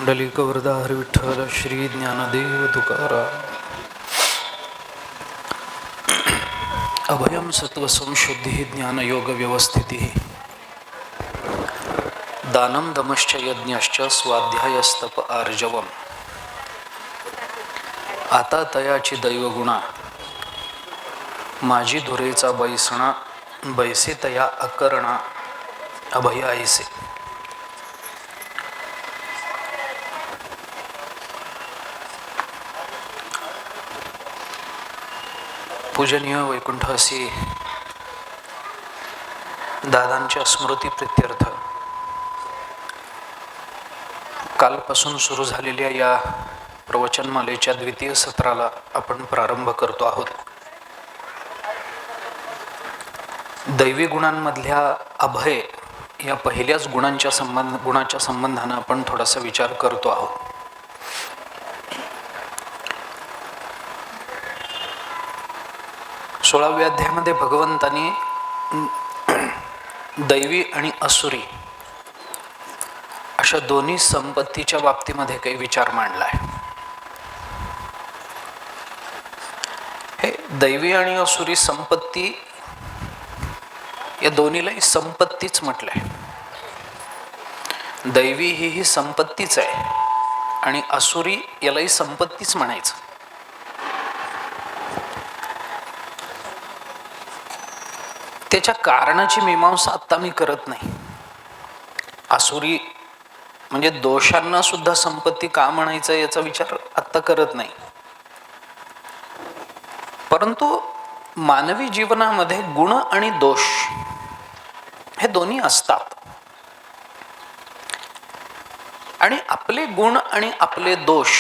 पुंडलिक वरदा हरी विठ्ठल श्री ज्ञानदेव तुकाराम. अभयम सत्व संशुद्धि ज्ञान योग व्यवस्थिति दानम दमश्च यज्ञश्च स्वाध्यायस्तप आर्जवम. आता तयाची दैवगुणा माझी धुरेचा बैसणा बैसे तया अकरणा अभय ऐसे. पूजनीय वैकुंठवासी दादांच्या स्मृती प्रित्यर्थ कालपासून सुरू झालेल्या या प्रवचनमालेच्या द्वितीय सत्राला आपण प्रारंभ करतो आहोत. दैवी गुणांमधल्या अभय या पहिल्याच गुणाच्या संबंधानं आपण थोडासा विचार करतो आहोत. सोळाव्या अध्यायामध्ये भगवंतांनी दैवी आणि असुरी अशा दोन्ही संपत्तीच्या बाबतीमध्ये काही विचार मांडलाय. हे दैवी आणि असुरी संपत्ती या दोन्हीलाही संपत्तीच म्हटलंय. दैवी ही संपत्तीच आहे आणि असुरी यालाही संपत्तीच म्हणायचं. त्याच्या कारणाची मीमांसा आत्ता मी करत नाही. असुरी म्हणजे दोषांना सुद्धा संपत्ती का म्हणायचं याचा विचार आत्ता करत नाही. परंतु मानवी जीवनामध्ये गुण आणि दोष हे दोन्ही असतात आणि आपले गुण आणि आपले दोष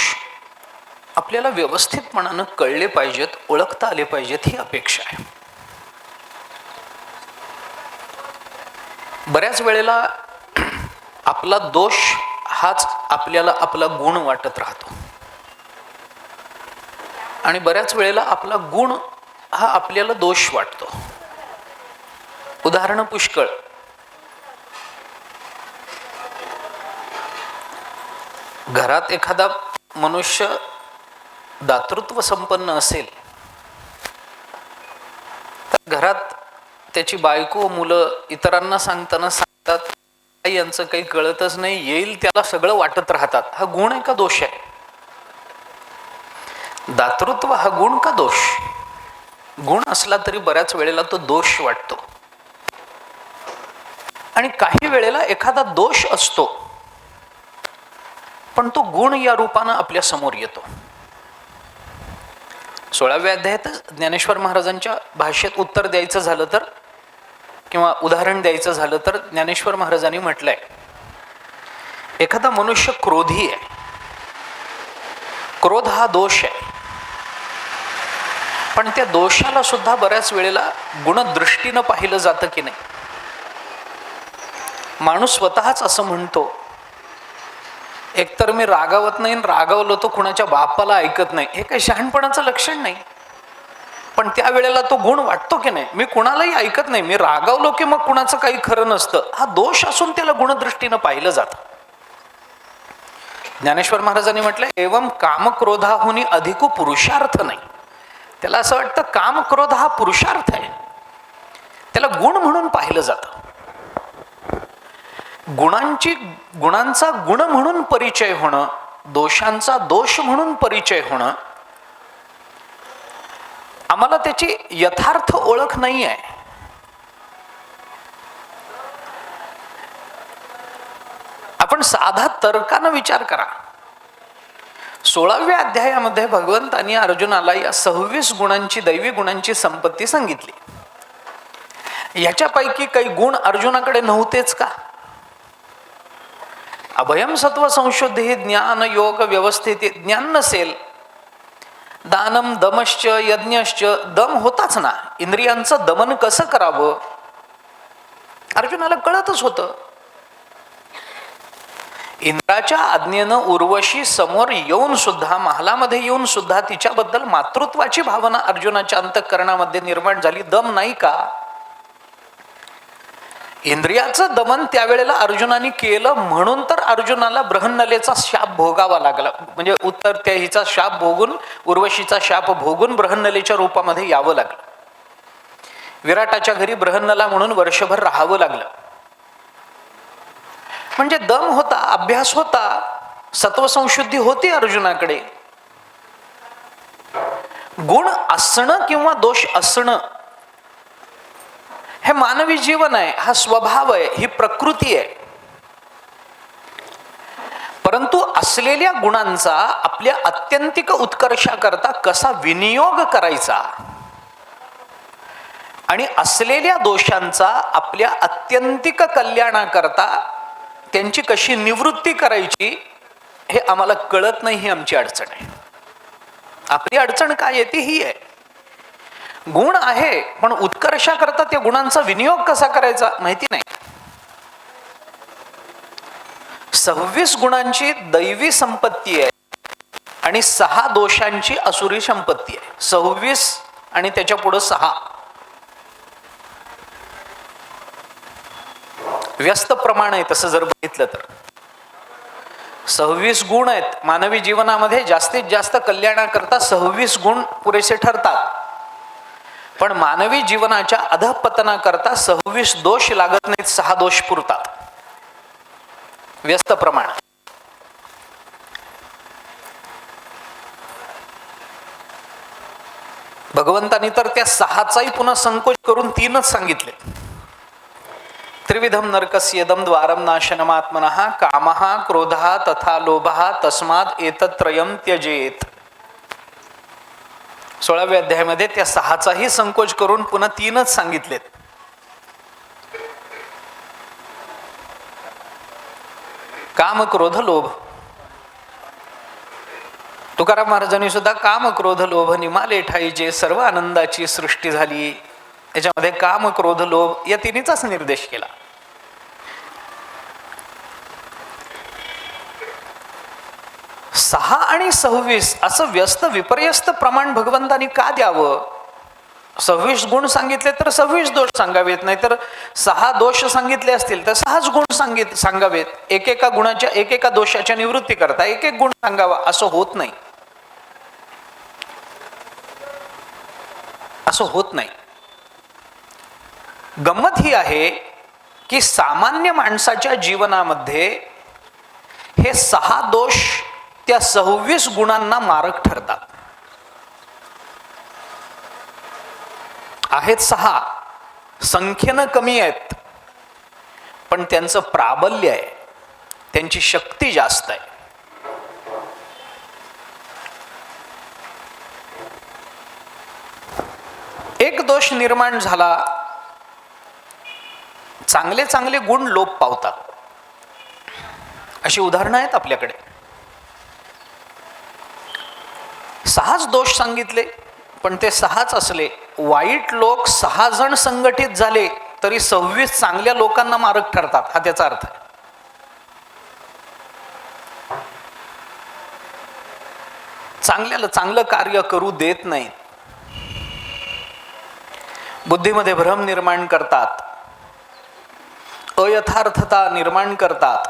आपल्याला व्यवस्थितपणानं कळले पाहिजेत, ओळखता आले पाहिजेत ही अपेक्षा आहे. बऱ्याच वेळेला आपला दोष हाच आपल्याला आपला गुण वाटत राहतो आणि बऱ्याच वेळेला आपला गुण हा आपल्याला दोष वाटतो. उदाहरण पुष्कळ. घरात एखादा मनुष्य दातृत्व संपन्न असेल तर घरात त्याची बायको मुलं इतरांना सांगतात यांचं काही कळतच नाही, येईल त्याला सगळं वाटत राहतात. हा गुण आहे का दोष आहे? दातृत्व हा गुण का दोष? गुण असला तरी बऱ्याच वेळेला तो दोष वाटतो आणि काही वेळेला एखादा दोष असतो पण तो गुण या रूपानं आपल्या समोर येतो. 16व्या अध्यायात ज्ञानेश्वर महाराजांच्या भाषेत उत्तर द्यायचं झालं तर किंवा उदाहरण द्यायचं झालं तर ज्ञानेश्वर महाराजांनी म्हटलंय, एखादा मनुष्य क्रोधी आहे. क्रोध हा दोष आहे पण त्या दोषाला सुद्धा बऱ्याच वेळेला गुणदृष्टीनं पाहिलं जातं की नाही. माणूस स्वतःच असं म्हणतो, एकतर मी रागावत नाही, रागावलो तो कुणाच्या बापाला ऐकत नाही. हे काही शहाणपणाचं लक्षण नाही पण त्या वेळेला तो गुण वाटतो की नाही, मी कुणालाही ऐकत नाही, मी रागावलो की मग कुणाचं काही खरं नसतं. हा दोष असून त्याला गुणदृष्टीनं पाहिलं जातं. ज्ञानेश्वर महाराजांनी म्हटलं, एवं कामक्रोधाहुनी अधिक पुरुषार्थ नाही. त्याला असं वाटतं काम क्रोध हा पुरुषार्थ आहे, त्याला गुण म्हणून पाहिलं जातं. गुणांचा गुण म्हणून परिचय होणं, दोषांचा दोष म्हणून परिचय होणं, आम्हाला त्याची यथार्थ ओळख नाही आहे. आपण साधा तर्कानं विचार करा. 16व्या अध्यायामध्ये भगवंतांनी अर्जुनाला या 26 गुणांची, दैवी गुणांची संपत्ती सांगितली. याच्यापैकी काही गुण अर्जुनाकडे नव्हतेच का? अभयम सत्व संशुद्धी ज्ञान योग व्यवस्थिती. ज्ञान नसेल, दानम दमश्च यज्ञश्च, दम होताच ना. इंद्रियांचं दमन कसं करावं अर्जुनाला कळतच होतं. इंद्राच्या आज्ञेनं उर्वशी समोर येऊन सुद्धा, महालामध्ये येऊन सुद्धा तिच्याबद्दल मातृत्वाची भावना अर्जुनाच्या अंतःकरणामध्ये निर्माण झाली. दम नाही का? इंद्रियाचं दमन त्यावेळेला अर्जुनाने केलं म्हणून तर अर्जुनाला बृहन्नलेचा शाप भोगावा लागला. म्हणजे उत्तर त्या हिचा शाप भोगून, उर्वशीचा शाप भोगून बृहन्नलेच्या रूपामध्ये यावं लागलं. विराटाच्या घरी बृहन्नला म्हणून वर्षभर राहावं लागलं. म्हणजे दम होता, अभ्यास होता, सत्वसंशुद्धी होती अर्जुनाकडे. गुण असणं किंवा दोष असणं हे मानवी जीवन आहे, हा स्वभाव आहे, ही प्रकृती आहे. परंतु असलेल्या गुणांचा आपल्या आत्यंतिक उत्कर्षाकरता कसा विनियोग करायचा आणि असलेल्या दोषांचा आपल्या आत्यंतिक कल्याणाकरता त्यांची कशी निवृत्ती करायची हे आम्हाला कळत नाही. ही आमची अडचण आहे. आपली अडचण काय येते ही आहे. गुण आहे पण उत्कर्षाकरता त्या गुणांचा विनियोग कसा करायचा माहिती नाही. 26 गुणांची दैवी संपत्ती आहे आणि 6 दोषांची असुरी संपत्ती आहे. 26 आणि त्याच्या पुढे 6. व्यस्त प्रमाण आहे तसं जर बघितलं तर. 26 गुण आहेत मानवी जीवनामध्ये. जास्तीत जास्त कल्याणाकरता 26 गुण पुरेसे ठरतात. पण मानवी जीवनाच्या अधःपतनाकरता 26 दोष लागत नाहीत, 6 दोष पुरतात. व्यस्त प्रमाण. भगवंतांनी तर त्या 6चाही पुन्हा संकोच करून 3च सांगितले. त्रिविधम नरकस्येदम द्वारम नाशनमात्मनः कामः क्रोधः तथा लोभः तस्मात् एतत्त्रयं त्यजेत. 16व्या अध्यायामध्ये त्या 6चाही संकोच करून पुन्हा 3च सांगितलेत. काम क्रोध लोभ. तुकाराम महाराजांनी सुद्धा काम क्रोध लोभ निमाले ठाईजे सर्व आनंदाची सृष्टी झाली. याच्यामध्ये काम क्रोध लोभ या तिन्हीचाच निर्देश केला. सहा आणि 26 असं व्यस्त विपर्यस्त प्रमाण भगवंतांनी का द्यावं? 26 गुण सांगितले तर 26 दोष सांगावेत, नाही तर 6 दोष सांगितले असतील तर 6च गुण सांगावेत. एकेका गुणाच्या एकेका दोषाच्या निवृत्ती करता एक एक गुण सांगावा. असं होत नाही. असं होत नाही. गंमत ही आहे की सामान्य माणसाच्या जीवनामध्ये हे 6 दोष त्या 26 गुणांना मारक ठरतात. आहेत 6, संख्येनं कमी आहेत, पण त्यांचं प्राबल्य आहे, त्यांची शक्ती जास्त आहे. एक दोष निर्माण झाला, चांगले चांगले गुण लोप पावतात. अशी उदाहरणं आहेत आपल्याकडे. 6च दोष सांगितले पण ते 6च असले. वाईट लोक 6 जण संघटित झाले तरी 26 चांगल्या लोकांना मारक ठरतात. हा त्याचा अर्थ आहे. चांगल्याला चांगलं कार्य करू देत नाहीत. बुद्धीमध्ये भ्रम निर्माण करतात, अयथार्थता निर्माण करतात.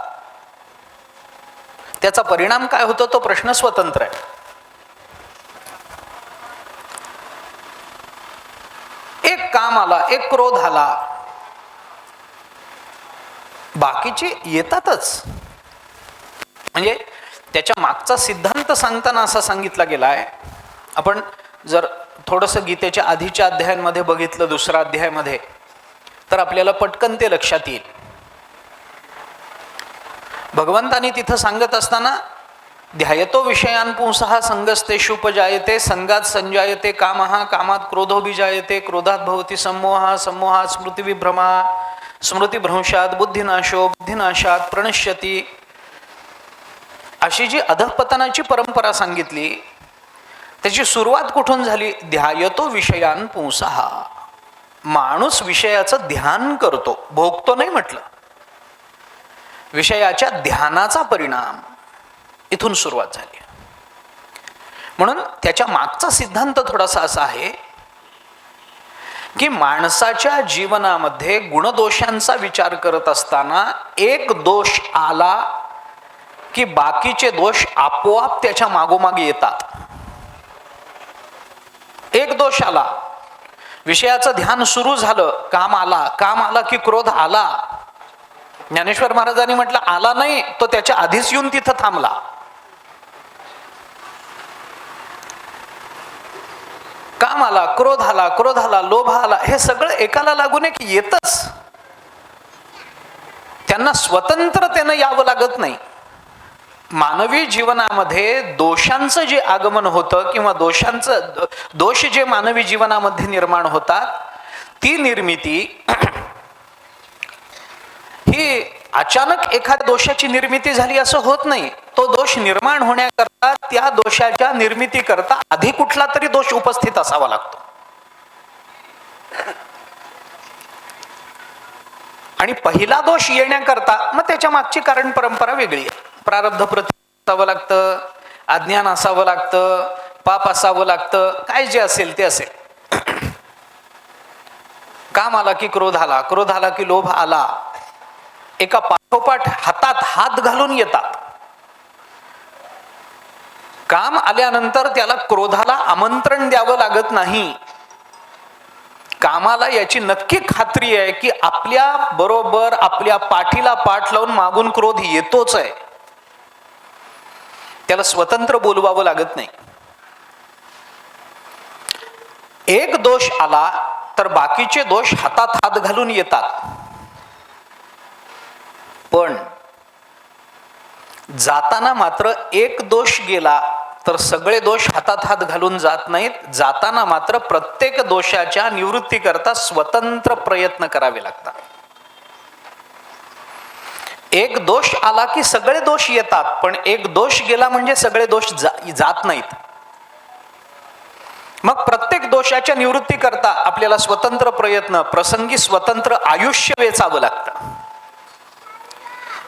त्याचा परिणाम काय होतो तो प्रश्न स्वतंत्र आहे. एक काम आला, एक क्रोध आला, बाकीचे येतातच. म्हणजे त्याच्या मागचा सिद्धांत सांगताना असा सांगितला गेलाय. आपण जर थोडंसं गीतेच्या आधीच्या अध्यायांमध्ये बघितलं, 2रा अध्यायामध्ये, तर आपल्याला पटकन ते लक्षात येईल. भगवंतानी तिथं सांगत असताना ध्यायतो विषयान पुंसः संगस्तेषुपजायते संगात संजायते कामः कामात क्रोधोभिजायते क्रोधात भवति सम्मोहः सम्मोहात् स्मृतिविभ्रमः स्मृतिभ्रंशात् बुद्धिनाशो बुद्धिनाशात् प्रणश्यति. अशी जी अधःपतनाची परंपरा सांगितली त्याची सुरुवात कुठून झाली? ध्यायतो विषयान पुंसः. माणूस विषयाचं ध्यान करतो, भोगतो नाही म्हटलं. विषयाच्या ध्यानाचा परिणाम इथून सुरुवात झाली. म्हणून त्याच्या मागचा सिद्धांत थोडासा असा आहे, की माणसाच्या जीवनामध्ये गुणदोषांचा विचार करत असताना एक दोष आला की बाकीचे दोष आपोआप त्याच्या मागोमाग येतात. एक दोष आला, विषयाचं ध्यान सुरू झालं, काम आला की क्रोध आला. ज्ञानेश्वर महाराजांनी म्हटलं आला नाही, तो त्याच्या आधीच येऊन तिथं थांबला. काम आला, क्रोध आला, लोभ आला, हे सगळं एकाला लागून एक येतच. त्यांना स्वतंत्रतेनं यावं लागत नाही. मानवी जीवनामध्ये दोषांचं जे आगमन होतं किंवा दोष जे मानवी जीवनामध्ये निर्माण होतात, ती निर्मिती ही अचानक एखाद्या दोषाची निर्मिती झाली असं होत नाही. तो दोष निर्माण होण्याकरता, त्या दोषाच्या निर्मितीकरता आधी कुठला तरी दोष उपस्थित असावा लागतो. आणि पहिला दोष येण्याकरता मग त्याच्या मागची कारण परंपरा वेगळी आहे. प्रारब्ध असावं लागतं, अज्ञान असावं लागतं, पाप असावं लागतं, काय जे असेल ते असेल. काम आला की क्रोध आला की लोभ आला, एका पाठोपाठ हातात हात घालून येतात. काम आल्यानंतर त्याला क्रोधाला आमंत्रण द्यावं लागत नाही. कामाला याची नक्की खात्री आहे की आपल्या बरोबर आपल्या पाठीला पाठ लावून मागून क्रोध येतोच आहे. त्याला स्वतंत्र बोलवावं लागत नाही. एक दोष आला तर बाकीचे दोष हातात हात घालून येतात. पण जाताना मात्र एक दोष गेला तर सगळे दोष हातात हात घालून जात नाहीत. जाताना मात्र प्रत्येक दोषाच्या निवृत्तीकरता स्वतंत्र प्रयत्न करावे लागतात. एक दोष आला की सगळे दोष येतात, पण एक दोष गेला म्हणजे सगळे दोष जात नाहीत. मग प्रत्येक दोषाच्या निवृत्तीकरता आपल्याला स्वतंत्र प्रयत्न, प्रसंगी स्वतंत्र आयुष्य वेचावं लागतं.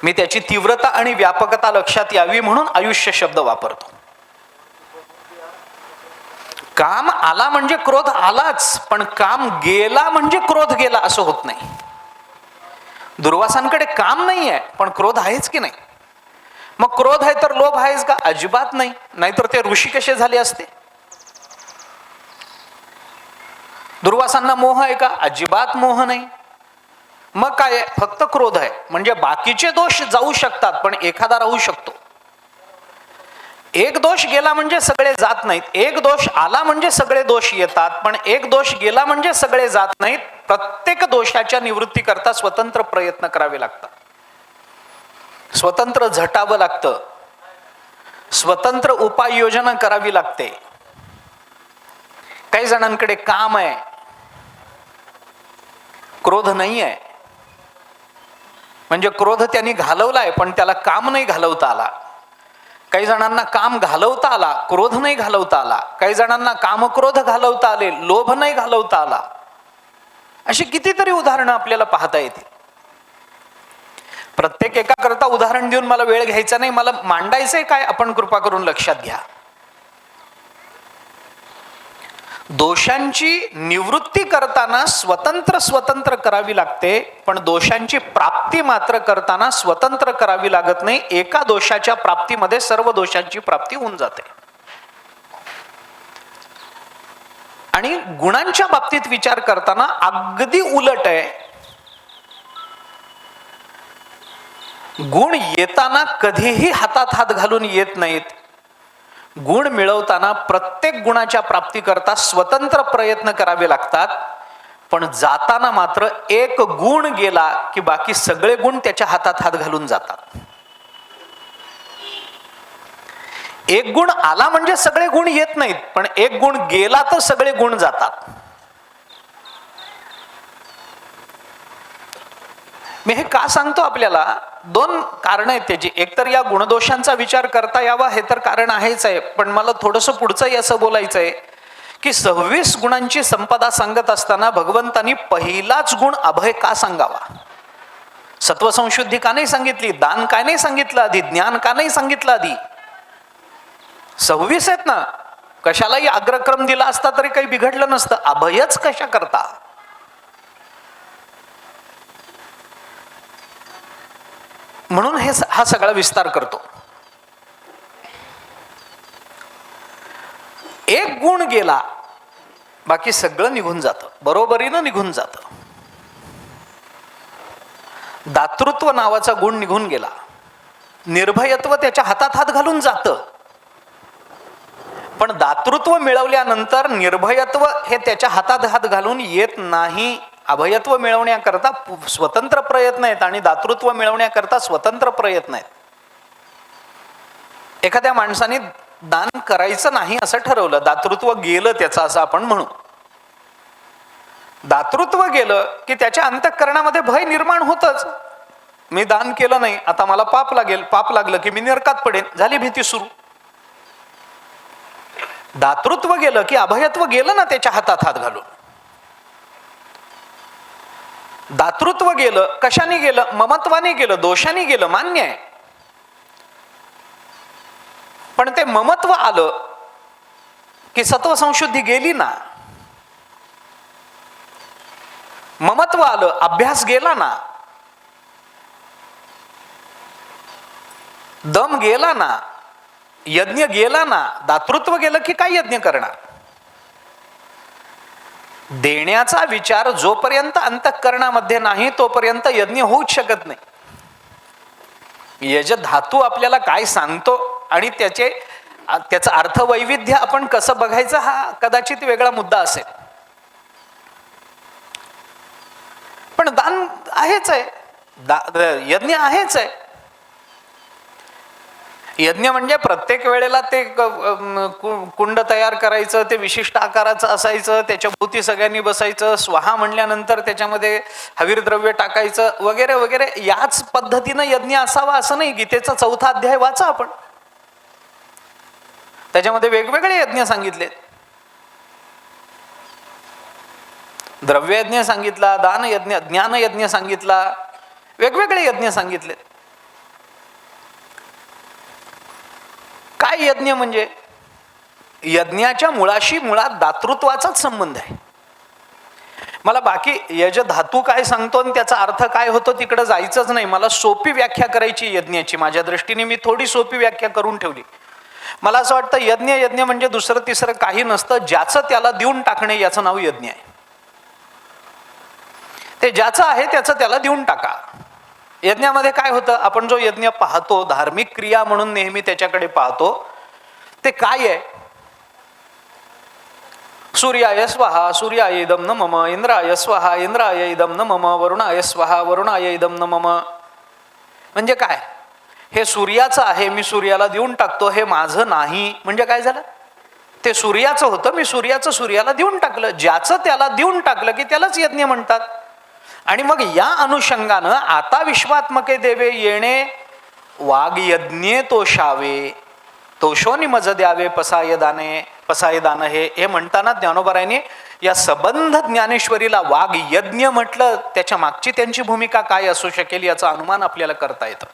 मी त्याची तीव्रता आणि व्यापकता लक्षात यावी म्हणून आयुष्य शब्द वापरतो. काम आला म्हणजे क्रोध आलाच, पण काम गेला म्हणजे क्रोध गेला असं होत नाही. दुर्वासांकडे काम नाही आहे पण क्रोध आहेच की नाही. मग क्रोध आहे तर लोभ आहेच का? अजिबात नाही. नाहीतर ते ऋषी कसे झाले असते? दुर्वासांना मोह आहे का? अजिबात मोह नाही. मग काय आहे? फक्त क्रोध आहे. म्हणजे बाकीचे दोष जाऊ शकतात पण एखादा राहू शकतो. एक दोष गेला म्हणजे सगळे जात नाहीत. एक दोष आला म्हणजे सगळे दोष येतात, पण एक दोष गेला म्हणजे सगळे जात नाहीत. प्रत्येक दोषाच्या निवृत्तीकरता स्वतंत्र प्रयत्न करावे लागतात. स्वतंत्र झटावं लागतं. स्वतंत्र उपाययोजना करावी लागते. काही जणांकडे काम आहे, क्रोध नाही आहे. म्हणजे क्रोध त्यांनी घालवलाय पण त्याला काम नाही घालवता आला. काही जणांना काम घालवता आला, क्रोध नाही घालवता आला. काही जणांना काम क्रोध घालवता आले, लोभ नाही घालवता आला. अशी कितीतरी उदाहरणं आपल्याला पाहता येतील. प्रत्येक एका करता उदाहरण देऊन मला वेळ घ्यायचा नाही. मला मांडायचंय काय आपण कृपा करून लक्षात घ्या. दोषांची निवृत्ती करताना स्वतंत्र करावी लागते, पण दोषांची प्राप्ती मात्र करताना स्वतंत्र करावी लागत नाही. एका दोषाच्या प्राप्तीमध्ये सर्व दोषांची प्राप्ती होऊन जाते. आणि गुणांच्या बाबतीत विचार करताना अगदी उलट आहे. गुण येताना कधीही हातात हात घालून येत नाहीत. गुण मिळवताना प्रत्येक गुणाच्या प्राप्तीकरता स्वतंत्र प्रयत्न करावे लागतात. पण जाताना मात्र एक गुण गेला की बाकी सगळे गुण त्याच्या हातात हात घालून जातात. एक गुण आला म्हणजे सगळे गुण येत नाहीत, पण एक गुण गेला तर सगळे गुण जातात. मी हे का सांगतो आपल्याला? दोन कारण आहेत त्याची. एकतर या गुणदोषांचा विचार करता यावा हे तर कारण आहेच आहे, पण मला थोडंसं पुढचंही असं बोलायचं आहे की 26 गुणांची संपदा सांगत असताना भगवंतांनी पहिलाच गुण अभय का सांगावा? सत्वसंशुद्धी का नाही सांगितली? दान का नाही सांगितलं आधी? ज्ञान का नाही सांगितलं आधी? 26 आहेत ना. कशालाही अग्रक्रम दिला असता तरी काही बिघडलं नसतं. अभयच कशा करता? म्हणून हा सगळा विस्तार करतो. एक गुण गेला, बाकी सगळं निघून जातं, बरोबरीनं निघून जातं. दातृत्व नावाचा गुण निघून गेला, निर्भयत्व त्याच्या हातात हात घालून जातं. पण दातृत्व मिळवल्यानंतर निर्भयत्व हे त्याच्या हातात हात घालून येत नाही. अभयत्व मिळवण्याकरता स्वतंत्र प्रयत्न आहेत आणि दातृत्व मिळवण्याकरता स्वतंत्र प्रयत्न आहेत. एखाद्या माणसाने दान करायचं नाही असं ठरवलं, दातृत्व गेलं त्याचं असं आपण म्हणू. दातृत्व गेलं की त्याच्या अंतःकरणामध्ये भय निर्माण होतच. मी दान केलं नाही, आता मला पाप लागेल, पाप लागलं की मी नरकात पडेन, झाली भीती सुरू. दातृत्व गेलं की अभयत्व गेलं ना त्याच्या हातात हात घालून. दातृत्व गेलं, कशाने गेलं? ममत्वाने गेलं, दोषाने गेलं, मान्य आहे. पण ते ममत्व आलं की सत्वसंशुद्धी गेली ना. ममत्व आलं, अभ्यास गेला ना, दम गेला ना, यज्ञ गेला ना. दातृत्व गेलं की काय यज्ञ करणार? देण्याचा विचार जोपर्यंत अंतःकरणामध्ये नाही तोपर्यंत यज्ञ होऊच शकत नाही. यज धातू आपल्याला काय सांगतो आणि त्याचं अर्थवैविध्य आपण कसं बघायचं हा कदाचित वेगळा मुद्दा असेल. पण दान आहेच आहे, यज्ञ आहेच आहे. यज्ञ म्हणजे प्रत्येक वेळेला ते कुंड तयार करायचं, ते विशिष्ट आकाराचं असायचं, त्याच्या भोवती सगळ्यांनी बसायचं, स्वाहा म्हणल्यानंतर त्याच्यामध्ये हवीर द्रव्य टाकायचं वगैरे वगैरे. याच पद्धतीनं यज्ञ असावा असं नाही. गीतेचा 4था अध्याय वाचा आपण, त्याच्यामध्ये वेगवेगळे यज्ञ सांगितले. द्रव्ययज्ञ सांगितला, दान यज्ञ, ज्ञान यज्ञ सांगितला, वेगवेगळे यज्ञ सांगितले. काय यज्ञ म्हणजे? यज्ञाच्या मुळाशी मुळात दातृत्वाचाच संबंध आहे. मला बाकी यज धातू काय सांगतो आणि त्याचा अर्थ काय होतो तिकडे जायचंच नाही. मला सोपी व्याख्या करायची यज्ञाची. माझ्या दृष्टीने मी थोडी सोपी व्याख्या करून ठेवली. मला असं वाटतं यज्ञ म्हणजे दुसरं तिसरं काही नसतं, ज्याचं त्याला देऊन टाकणे याचं नाव यज्ञ आहे. ते ज्याचं आहे त्याचं त्याला देऊन टाका. यज्ञामध्ये काय होतं? आपण जो यज्ञ पाहतो, धार्मिक क्रिया म्हणून नेहमी त्याच्याकडे पाहतो, ते काय आहे? सूर्याय स्वाहा सूर्याय इदं न मम, इंद्राय स्वाहा इंद्राय इदं न मम, वरुणाय स्वाहा वरुणाय इदं न मम. म्हणजे काय? हे सूर्याचं आहे, मी सूर्याला देऊन टाकतो, हे माझं नाही. म्हणजे काय झालं? ते सूर्याचं होतं, मी सूर्याचं सूर्याला देऊन टाकलं. ज्याचं त्याला देऊन टाकलं की त्यालाच यज्ञ म्हणतात. आणि मग या अनुषंगानं आता विश्वात्मके देवे येणे, वाघ यज्ञे तोषावे, तोषोनी मज द्यावे, पसाय दान हे म्हणताना ज्ञानोबरायांनी या सबंध ज्ञानेश्वरीला वाघ यज्ञ म्हटलं. त्याच्या मागची त्यांची भूमिका काय असू शकेल याचा अनुमान आपल्याला करता येतं.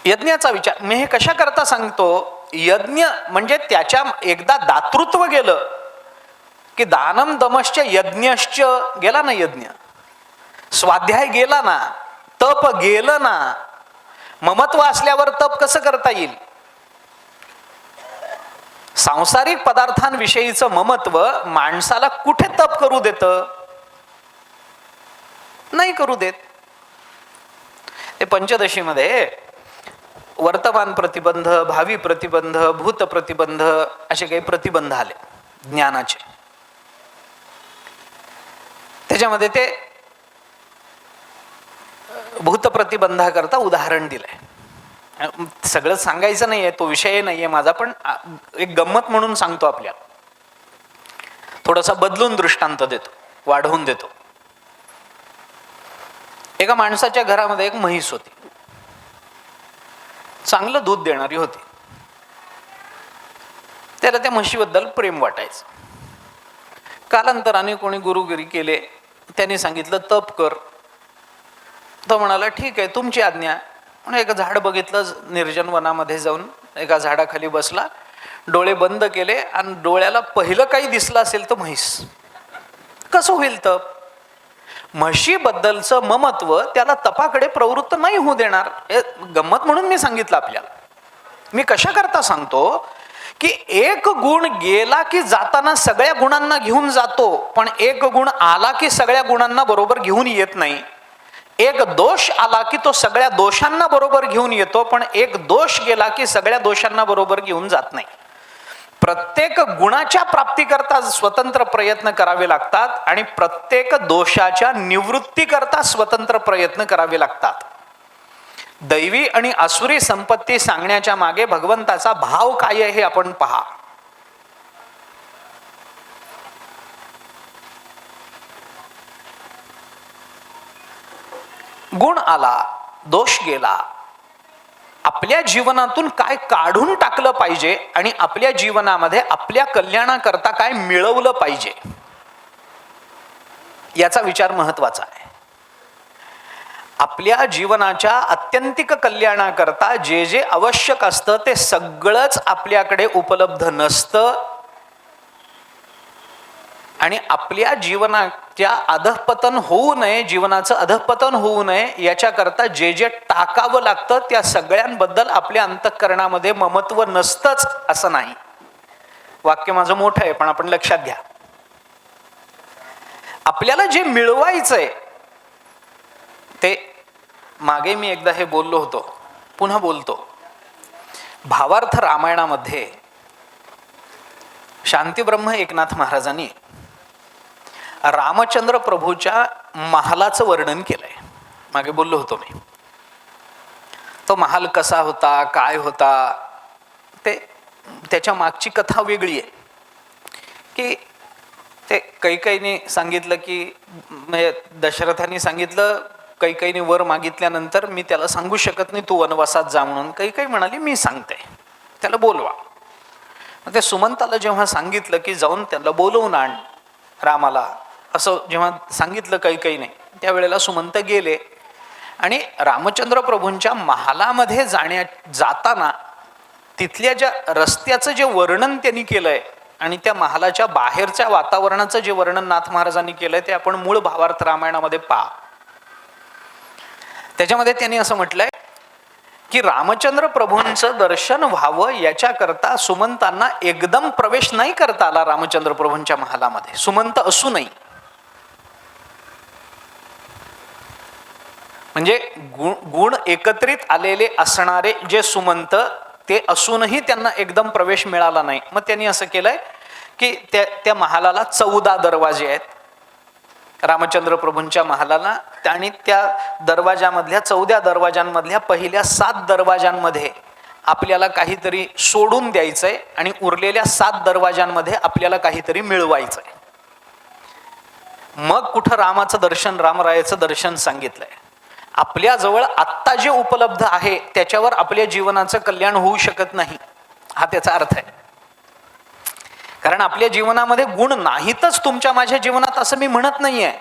यज्ञाचा विचार मी हे कशा करता सांगतो? यज्ञ म्हणजे त्याच्या एकदा दातृत्व गेलं की दानम दमश्च यज्ञश्च गेला ना. यज्ञ स्वाध्याय गेला ना, तप गेलं ना. ममत्व असल्यावर तप कसं करता येईल? सांसारिक पदार्थांविषयीचं ममत्व माणसाला कुठे तप करू देतं? नाही करू देत. ते पंचदशीमध्ये वर्तमान प्रतिबंध, भावी प्रतिबंध, भूत प्रतिबंध असे काही प्रतिबंध आले ज्ञानाचे. त्याच्यामध्ये ते भूत प्रतिबंधाकरता उदाहरण दिलंय. सगळं सांगायचं नाहीये, तो विषय नाहीये माझा, पण एक गंमत म्हणून सांगतो. आपल्याला थोडासा बदलून दृष्टांत देतो, वाढवून देतो. एका माणसाच्या घरामध्ये एक म्हैस होती, चांगलं दूध देणारी होती. त्याला त्या म्हशीबद्दल प्रेम वाटायचं. कालांतराने कोणी गुरुगिरी केले, त्याने सांगितलं तप कर. तो म्हणाला ठीक आहे, तुमची आज्ञा. म्हणून एका झाड बघितलं, निर्जन वनामध्ये जाऊन एका झाडाखाली बसला, डोळे बंद केले आणि डोळ्याला पहिलं काही दिसलं असेल तर म्हैस. कसं होईल तप? म्हशीबद्दलचं ममत्व त्याला तपाकडे प्रवृत्त नाही होऊ देणार. गंमत म्हणून मी सांगितलं आपल्याला. मी कशा करता सांगतो की एक गुण गेला की जाताना सगळ्या गुणांना घेऊन जातो, पण एक गुण आला की सगळ्या गुणांना बरोबर घेऊन येत नाही. एक दोष आला की तो सगळ्या दोषांना बरोबर घेऊन येतो, पण एक दोष गेला की सगळ्या दोषांना बरोबर घेऊन जात नाही. प्रत्येक गुणाच्या प्राप्तीकरता स्वतंत्र प्रयत्न करावे लागतात आणि प्रत्येक दोषाच्या निवृत्तीकरता स्वतंत्र प्रयत्न करावे लागतात. दैवी आणि आसुरी संपत्ती सांगण्याच्या मागे भगवंताचा भाव काय आहे हे आपण पहा. गुण आला, दोष गेला, आपल्या जीवनातून काय काढून टाकलं पाहिजे आणि आपल्या जीवनामध्ये आपल्या कल्याणाकरता काय मिळवलं पाहिजे याचा विचार महत्वाचा आहे. आपल्या जीवनाच्या आत्यंतिक कल्याणाकरता जे जे आवश्यक असतं ते सगळंच आपल्याकडे उपलब्ध नसतं आणि आपल्या जीवनाच्या अधःपतन होऊ नये, जीवनाचं अधःपतन होऊ नये याच्याकरता जे जे टाकावं लागतं त्या सगळ्यांबद्दल आपल्या अंतःकरणामध्ये ममत्व नसतंच असं नाही. वाक्य माझं मोठं आहे पण आपण लक्षात घ्या. आपल्याला जे मिळवायचंय ते मागे मी एकदा हे बोललो होतो, पुन्हा बोलतो. भावार्थ रामायणामध्ये शांतीब्रह्म एकनाथ महाराजांनी रामचंद्र प्रभूच्या महालाचं वर्णन केलंय. मागे बोललो होतो मी. तो महाल कसा होता, काय होता, ते त्याच्या मागची कथा वेगळी आहे. की ते कैकेयीने सांगितलं की म्हणजे दशरथांनी सांगितलं कैकेयीने वर मागितल्यानंतर मी त्याला सांगू शकत नाही तू वनवासात जा म्हणून. कैकेयी म्हणाली मी सांगते, त्याला बोलवा. ते सुमंताला जेव्हा सांगितलं की जाऊन त्याला बोलवून आण रामाला, असं जेव्हा सांगितलं कैकेयीने, त्यावेळेला सुमंत गेले आणि रामचंद्र प्रभूंच्या महालामध्ये जाताना तिथल्या ज्या रस्त्याचं जे वर्णन त्यांनी केलंय आणि त्या महालाच्या बाहेरच्या वातावरणाचं जे वर्णन नाथ महाराजांनी केलंय ते आपण मूळ भावार्थ रामायणामध्ये पहा. त्याच्यामध्ये त्यांनी असं म्हटलंय की रामचंद्र प्रभूंचं दर्शन व्हावं याच्याकरता सुमंतांना एकदम प्रवेश नाही करता आला रामचंद्र प्रभूंच्या महालामध्ये, सुमंत असूनही. म्हणजे गुण एकत्रित आलेले असणारे जे सुमंत ते असूनही त्यांना एकदम प्रवेश मिळाला नाही. मग त्यांनी असं केलंय की त्या महालाला 14 दरवाजे आहेत रामचंद्र प्रभूंच्या महालाला, आणि त्या दरवाजामधल्या 14 दरवाजांमधल्या पहिल्या 7 दरवाजांमध्ये आपल्याला काहीतरी सोडून द्यायचंय आणि उरलेल्या 7 दरवाजांमध्ये आपल्याला काहीतरी मिळवायचंय. मग कुठं रामाचं दर्शन, रामरायाचं दर्शन सांगितलंय. आपल्याजवळ आत्ता जे उपलब्ध आहे त्याच्यावर आपल्या जीवनाचं कल्याण होऊ शकत नाही, हा त्याचा अर्थ आहे. कारण आपल्या जीवनामध्ये गुण नाहीतच तुमच्या माझ्या जीवनात असं मी म्हणत नाहीये,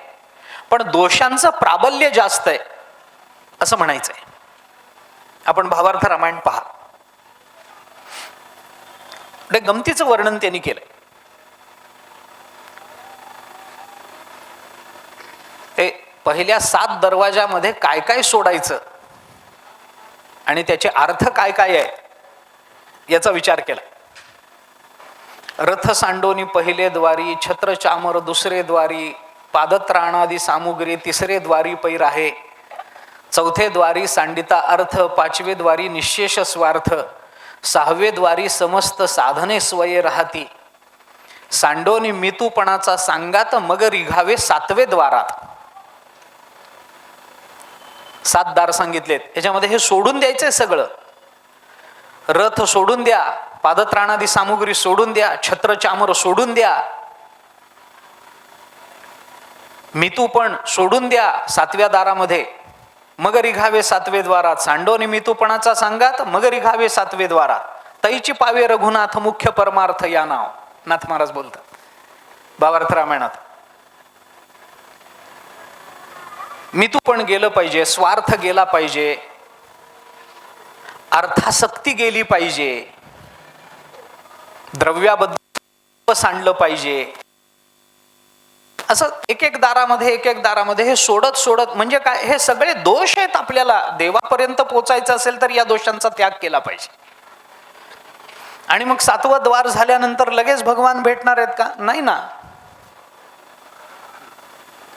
पण दोषांचं प्राबल्य जास्त आहे असं म्हणायचंय. आपण भावार्थ रामायण पहा. गमतीचं वर्णन त्यांनी केलंय. ते पहिल्या 7 दरवाजामध्ये काय काय सोडायचं आणि त्याचे अर्थ काय काय आहे याचा विचार केला. रथ सांडोनी पहिले द्वारी, छत्र चामर दुसरे द्वारी, पादत्राणादी सामुग्री तिसरे द्वारी पैर आहे, चौथे द्वारी सांडिता अर्थ, पाचवे द्वारी निशेष स्वार्थ, 6वे द्वारी समस्त साधने स्वये राहती, सांडोनी मितूपणाचा सांगात मग रिघावे 7वे द्वारात. 7 दार सांगितलेत, याच्यामध्ये हे सोडून द्यायचंय सगळं. रथ सोडून द्या, पादत्राणादी सामुग्री सोडून द्या, छत्र चामर सोडून द्या, मितूपण सोडून द्या 7व्या दारामध्ये, मग रिघावे 7वे द्वारात, सांडोनी मितूपणाचा सांगात मग रिघावे 7वे द्वारात, तैची पावे रघुनाथ मुख्य परमार्थ या नाव. नाथ महाराज बोलतात भावार्थ रामायणात. मितूपण गेलं पाहिजे, स्वार्थ गेला पाहिजे, अर्थासक्ती गेली पाहिजे, द्रव्याबद्दल सांडलं पाहिजे, असं एक एक दारामध्ये हे सोडत सोडत, म्हणजे काय, हे सगळे दोष आहेत. आपल्याला देवापर्यंत पोचायचं असेल तर या दोषांचा त्याग केला पाहिजे. आणि मग 7वं द्वार झाल्यानंतर लगेच भगवान भेटणार आहेत का? नाही ना,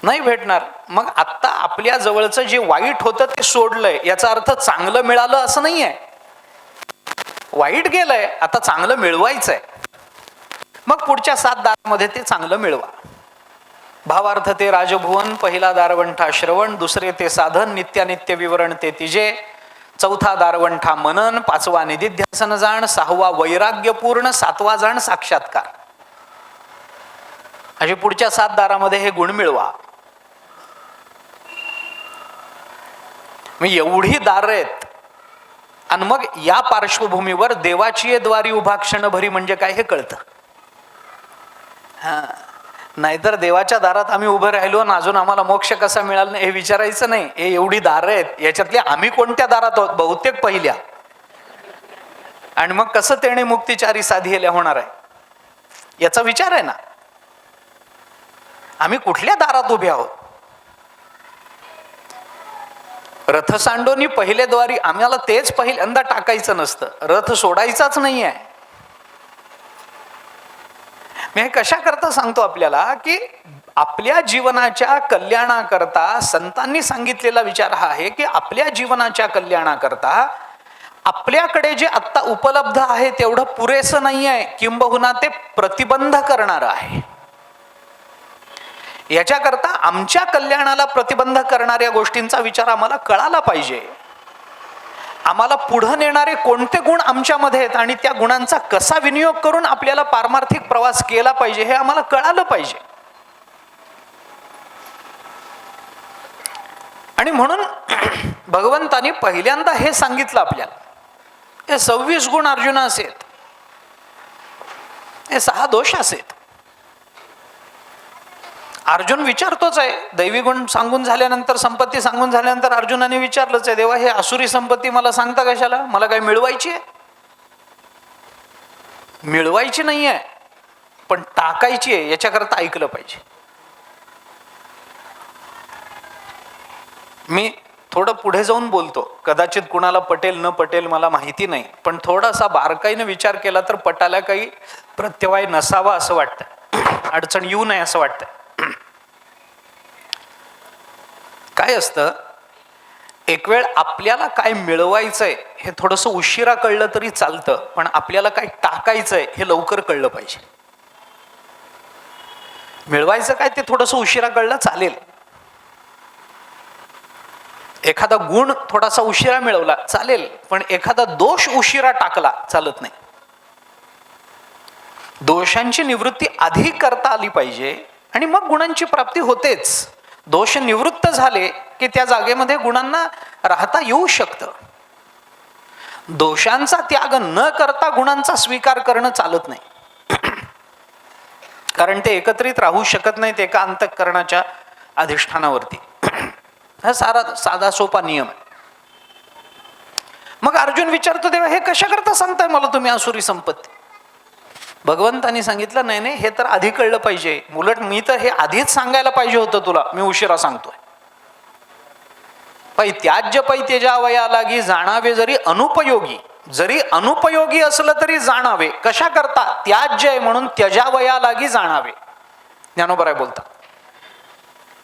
नाही भेटणार. मग आत्ता आपल्या जवळचं जे वाईट होतं ते सोडलंय, याचा अर्थ चांगलं मिळालं असं नाहीये. वाईट गेलंय, आता चांगलं मिळवायचंय. मग पुढच्या 7 दारामध्ये ते चांगलं मिळवा. भावार्थ ते राजभुवन, पहिला दारवंठा श्रवण, दुसरे ते साधन, नित्यानित्य विवरण ते तिजे, चौथा दारवंठा मनन, 5वा निधिध्यासन जाण, 6वा वैराग्यपूर्ण, 7वा जाण साक्षात्कार. अशी पुढच्या 7 दारामध्ये हे गुण मिळवा. एवढी दार आहेत. आणि मग या पार्श्वभूमीवर देवाची द्वारी उभा क्षणभरी म्हणजे काय हे कळतं. हा, नाहीतर देवाच्या दारात आम्ही उभं राहिलो आणि अजून आम्हाला मोक्ष कसा मिळाला नाही हे विचारायचं नाही. हे एवढी दारं आहेत, याच्यातली आम्ही कोणत्या दारात आहोत? बहुतेक पहिल्या. आणि मग कसं तेणे मुक्तिचारी साधियल्या होणार आहे याचा विचार आहे ना. आम्ही कुठल्या दारात उभे आहोत? रथसांडोनी पहिले द्वारी, आम्हाला तेच पहिल्यांदा टाकायचं नसतं. रथ सोडायचाच नाहीये. मी हे कशा करता सांगतो आपल्याला, की आपल्या जीवनाच्या कल्याणाकरता संतांनी सांगितलेला विचार हा आहे की आपल्या जीवनाच्या कल्याणाकरता आपल्याकडे जे आत्ता उपलब्ध आहे तेवढं पुरेसं नाही आहे, किंबहुना ते प्रतिबंध करणारं आहे. याच्याकरता आमच्या कल्याणाला प्रतिबंध करणाऱ्या गोष्टींचा विचार आम्हाला कळाला पाहिजे. आम्हाला पुढे नेणारे कोणते गुण आमच्यामध्ये आहेत आणि त्या गुणांचा कसा विनियोग करून आपल्याला पारमार्थिक प्रवास केला पाहिजे हे आम्हाला कळालं पाहिजे. आणि म्हणून भगवंतानी पहिल्यांदा हे सांगितलं आपल्याला. हे 26 गुण अर्जुना असेत, हे 6 दोष असेत. अर्जुन विचारतोच आहे. दैवी गुण सांगून झाल्यानंतर, संपत्ती सांगून झाल्यानंतर अर्जुनाने विचारलंच आहे, देवा हे आसुरी संपत्ती मला सांगता कशाला? मला काय मिळवायची आहे? मिळवायची नाही आहे, पण टाकायची आहे. याच्याकरता ऐकलं पाहिजे. मी थोडं पुढे जाऊन बोलतो, कदाचित कुणाला पटेल न पटेल मला माहिती नाही, पण थोडासा बारकाईने विचार केला तर पटायला काही प्रत्यवाय नसावा असं वाटतं, अडचण येऊ नये असं वाटतं. काय असतं, एक वेळ आपल्याला काय मिळवायचंय हे थोडंसं उशिरा कळलं तरी चालतं, पण आपल्याला काय टाकायचंय हे लवकर कळलं पाहिजे. मिळवायचं काय ते थोडंसं उशिरा कळलं चालेल. एखादा गुण थोडासा उशिरा मिळवला चालेल, पण एखादा दोष उशिरा टाकला चालत नाही. दोषांची निवृत्ती आधी करता आली पाहिजे आणि मग गुणांची प्राप्ती होतेच. दोष निवृत्त झाले की त्या जागेमध्ये गुणांना राहता येऊ शकतं. दोषांचा त्याग न करता गुणांचा स्वीकार करणं चालत नाही, कारण ते एकत्रित राहू शकत नाहीत एका अंतःकरणाच्या अधिष्ठानावरती. हा साधा सोपा नियम आहे. मग अर्जुन विचारतो, देवा हे कशा करता सांगताय मला तुम्ही आसुरी संपत्ती? भगवंतांनी सांगितलं, नाही नाही, हे तर आधी कळलं पाहिजे. उलट मी तर हे आधीच सांगायला पाहिजे होतं तुला, मी उशिरा सांगतोय. पै त्याज्य पै तेजावया लागी जाणावे जरी अनुपयोगी असलं तरी जाणावे. कशा करता? त्याज्य आहे म्हणून त्यजावया लागी जाणावे. ज्ञानोबराय बोलतात,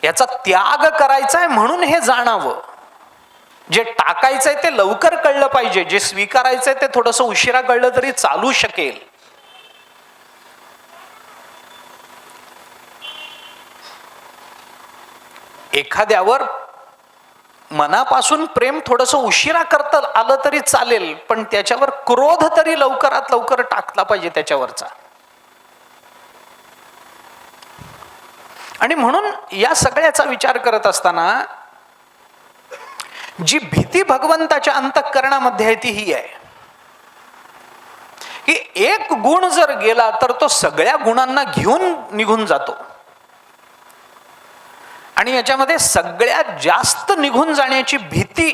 याचा त्याग करायचा आहे म्हणून हे जाणावं. जे टाकायचंय ते लवकर कळलं पाहिजे, जे स्वीकारायचंय ते थोडंसं उशिरा कळलं तरी चालू शकेल. एखाद्यावर मनापासून प्रेम थोडंसं उशिरा करता आलं तरी चालेल, पण त्याच्यावर क्रोध तरी लवकरात लवकर टाकला पाहिजे त्याच्यावरचा. आणि म्हणून या सगळ्याचा विचार करत असताना जी भीती भगवंताच्या अंतःकरणामध्ये आहे ती ही आहे की एक गुण जर गेला तर तो सगळ्या गुणांना घेऊन निघून जातो. आणि याच्यामध्ये सगळ्यात जास्त निघून जाण्याची भीती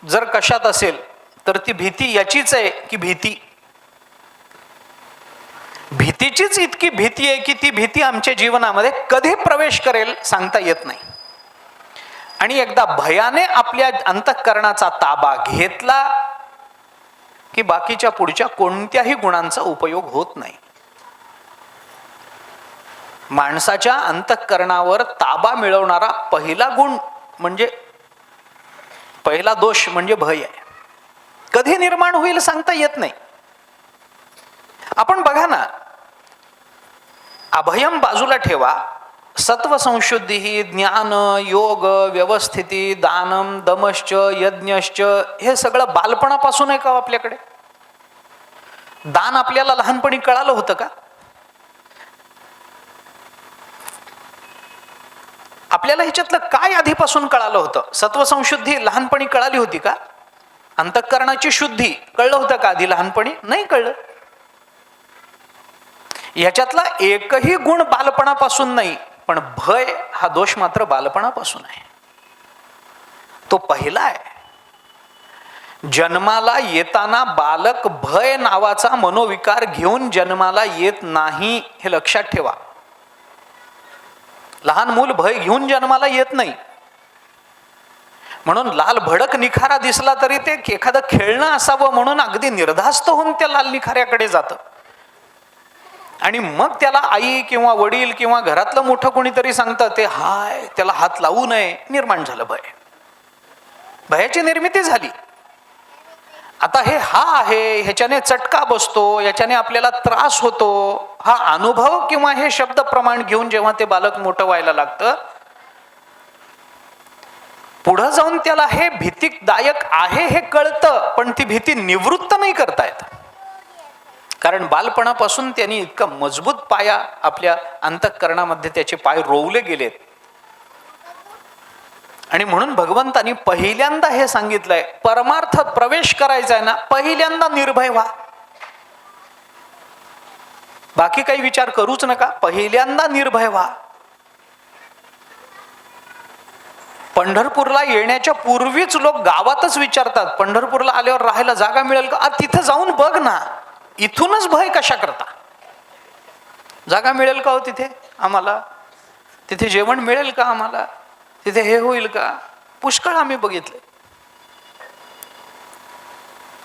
जर कशात असेल तर ती भीती याचीच आहे की भीती. भीतीचीच इतकी भीती आहे की ती भीती आमच्या जीवनामध्ये कधी प्रवेश करेल सांगता येत नाही. आणि एकदा भयाने आपल्या अंतःकरणाचा ताबा घेतला की बाकीच्या पुढच्या कोणत्याही गुणांचा उपयोग होत नाही. माणसाच्या अंतःकरणावर ताबा मिळवणारा पहिला गुण म्हणजे पहिला दोष म्हणजे भय आहे. कधी निर्माण होईल सांगता येत नाही. आपण बघा ना, अभयम बाजूला ठेवा, सत्व संशुद्धी ही ज्ञान योग व्यवस्थिती दानम दमश्च यज्ञश्च हे सगळं बालपणापासून आहे का आपल्याकडे? दान आपल्याला लहानपणी कळालं होतं का? आपल्याला ह्याच्यातलं काय आधीपासून कळालं होतं? सत्वसंशुद्धी लहानपणी कळाली होती का? अंतःकरणाची शुद्धी कळलं होतं का आधी लहानपणी? नाही कळलं. ह्याच्यातला एकही गुण बालपणापासून नाही, पण भय हा दोष मात्र बालपणापासून आहे. तो पहिला आहे. जन्माला येताना बालक भय नावाचा मनोविकार घेऊन जन्माला येत नाही, हे लक्षात ठेवा. लहान मूल भय घेऊन जन्माला येत नाही. म्हणून लाल भडक निखारा दिसला तरी ते एखादं खेळणं असावं म्हणून अगदी निर्धास्त होऊन त्या लाल निखाऱ्याकडे जातं. आणि मग त्याला आई किंवा वडील किंवा घरातलं मोठं कोणीतरी सांगतं ते हाय त्याला हात लावू नये, निर्माण झालं भय. भयाची निर्मिती झाली. आता हे हा आहे, ह्याच्याने चटका बसतो, याच्याने आपल्याला त्रास होतो, हा अनुभव किंवा हे शब्द प्रमाण घेऊन जेव्हा ते बालक मोठं व्हायला लागतं, पुढं जाऊन त्याला हे भीतीदायक आहे हे कळतं, पण ती भीती निवृत्त नाही करता येत. कारण बालपणापासून त्यांनी इतका मजबूत पाया आपल्या अंतःकरणामध्ये त्याचे पाय रोवले गेलेत. आणि म्हणून भगवंतांनी पहिल्यांदा हे सांगितलंय, परमार्थात प्रवेश करायचा आहे ना, पहिल्यांदा निर्भय व्हा. बाकी काही विचार करूच नका, पहिल्यांदा निर्भय व्हा. पंढरपूरला येण्याच्या पूर्वीच लोक गावातच विचारतात, पंढरपूरला आल्यावर राहायला जागा मिळेल का? तिथं जाऊन बघ ना, इथूनच भय कशा करता? जागा मिळेल का हो तिथे आम्हाला? तिथे जेवण मिळेल का आम्हाला? तिथे हे होईल का? पुष्कळ आम्ही बघितले.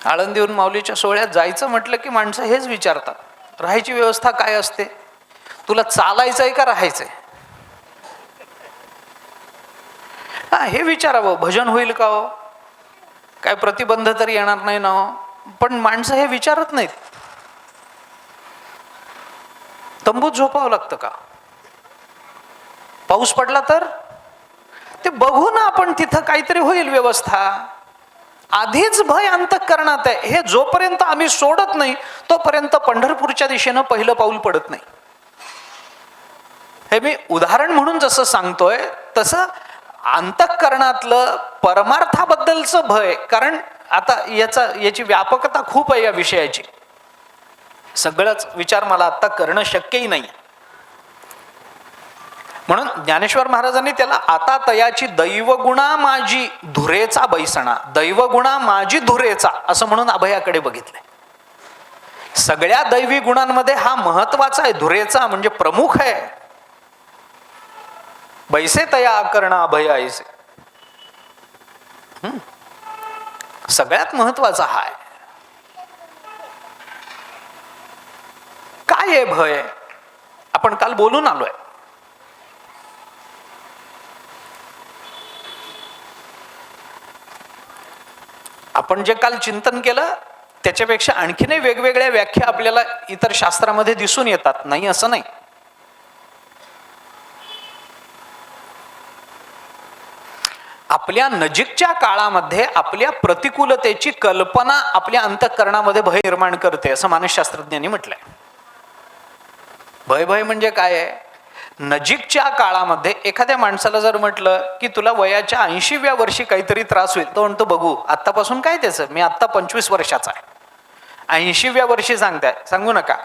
आळंदीहून माऊलीच्या सोहळ्यात जायचं म्हटलं की माणसं हेच विचारतात, राहायची व्यवस्था काय असते? तुला चालायचंय का राहायचंय? हा, हे विचारावं. भजन होईल का हो? काय प्रतिबंध तरी येणार नाही ना हो? पण माणसं हे विचारत नाहीत. तंबूत झोपावं लागतं का? पाऊस पडला तर ते बघू ना आपण, तिथं काहीतरी होईल व्यवस्था. आधीच भय अंतःकरणात आहे. हे जोपर्यंत आम्ही सोडत नाही तोपर्यंत पंढरपूरच्या दिशेनं पहिलं पाऊल पडत नाही. हे मी उदाहरण म्हणून जसं सांगतोय तसं अंतःकरणातलं परमार्थाबद्दलचं भय, कारण आता याची व्यापकता खूप आहे या विषयाची. सगळंच विचार मला आता करणं शक्यही नाही. म्हणून ज्ञानेश्वर महाराजांनी त्याला आता तयाची दैवगुणा माझी धुरेचा बैसणा, दैवगुणा माझी धुरेचा असं म्हणून अभयाकडे बघितलंय. सगळ्या दैवी गुणांमध्ये हा महत्वाचा आहे, धुरेचा म्हणजे प्रमुख आहे. बैसे तया करणा अभय ऐसे, सगळ्यात महत्वाचा हा आहे. काय आहे भय? आपण काल बोलून आलोय. आपण जे काल चिंतन केलं त्याच्यापेक्षा आणखीनही वेगवेगळ्या व्याख्या आपल्याला इतर शास्त्रामध्ये दिसून येतात, नाही असं नाही. आपल्या नजीकच्या काळामध्ये आपल्या प्रतिकूलतेची कल्पना आपल्या अंतःकरणामध्ये भय निर्माण करते असं मानसशास्त्रज्ञांनी म्हटलंय. भय म्हणजे काय आहे? नजीकच्या काळामध्ये एखाद्या माणसाला जर म्हटलं की तुला वयाच्या 80व्या वर्षी काहीतरी त्रास होईल, तो म्हणतो बघू आत्तापासून काय त्याचं, मी आत्ता 25 वर्षाचा आहे, 80व्या वर्षी सांगताय, सांगू नका.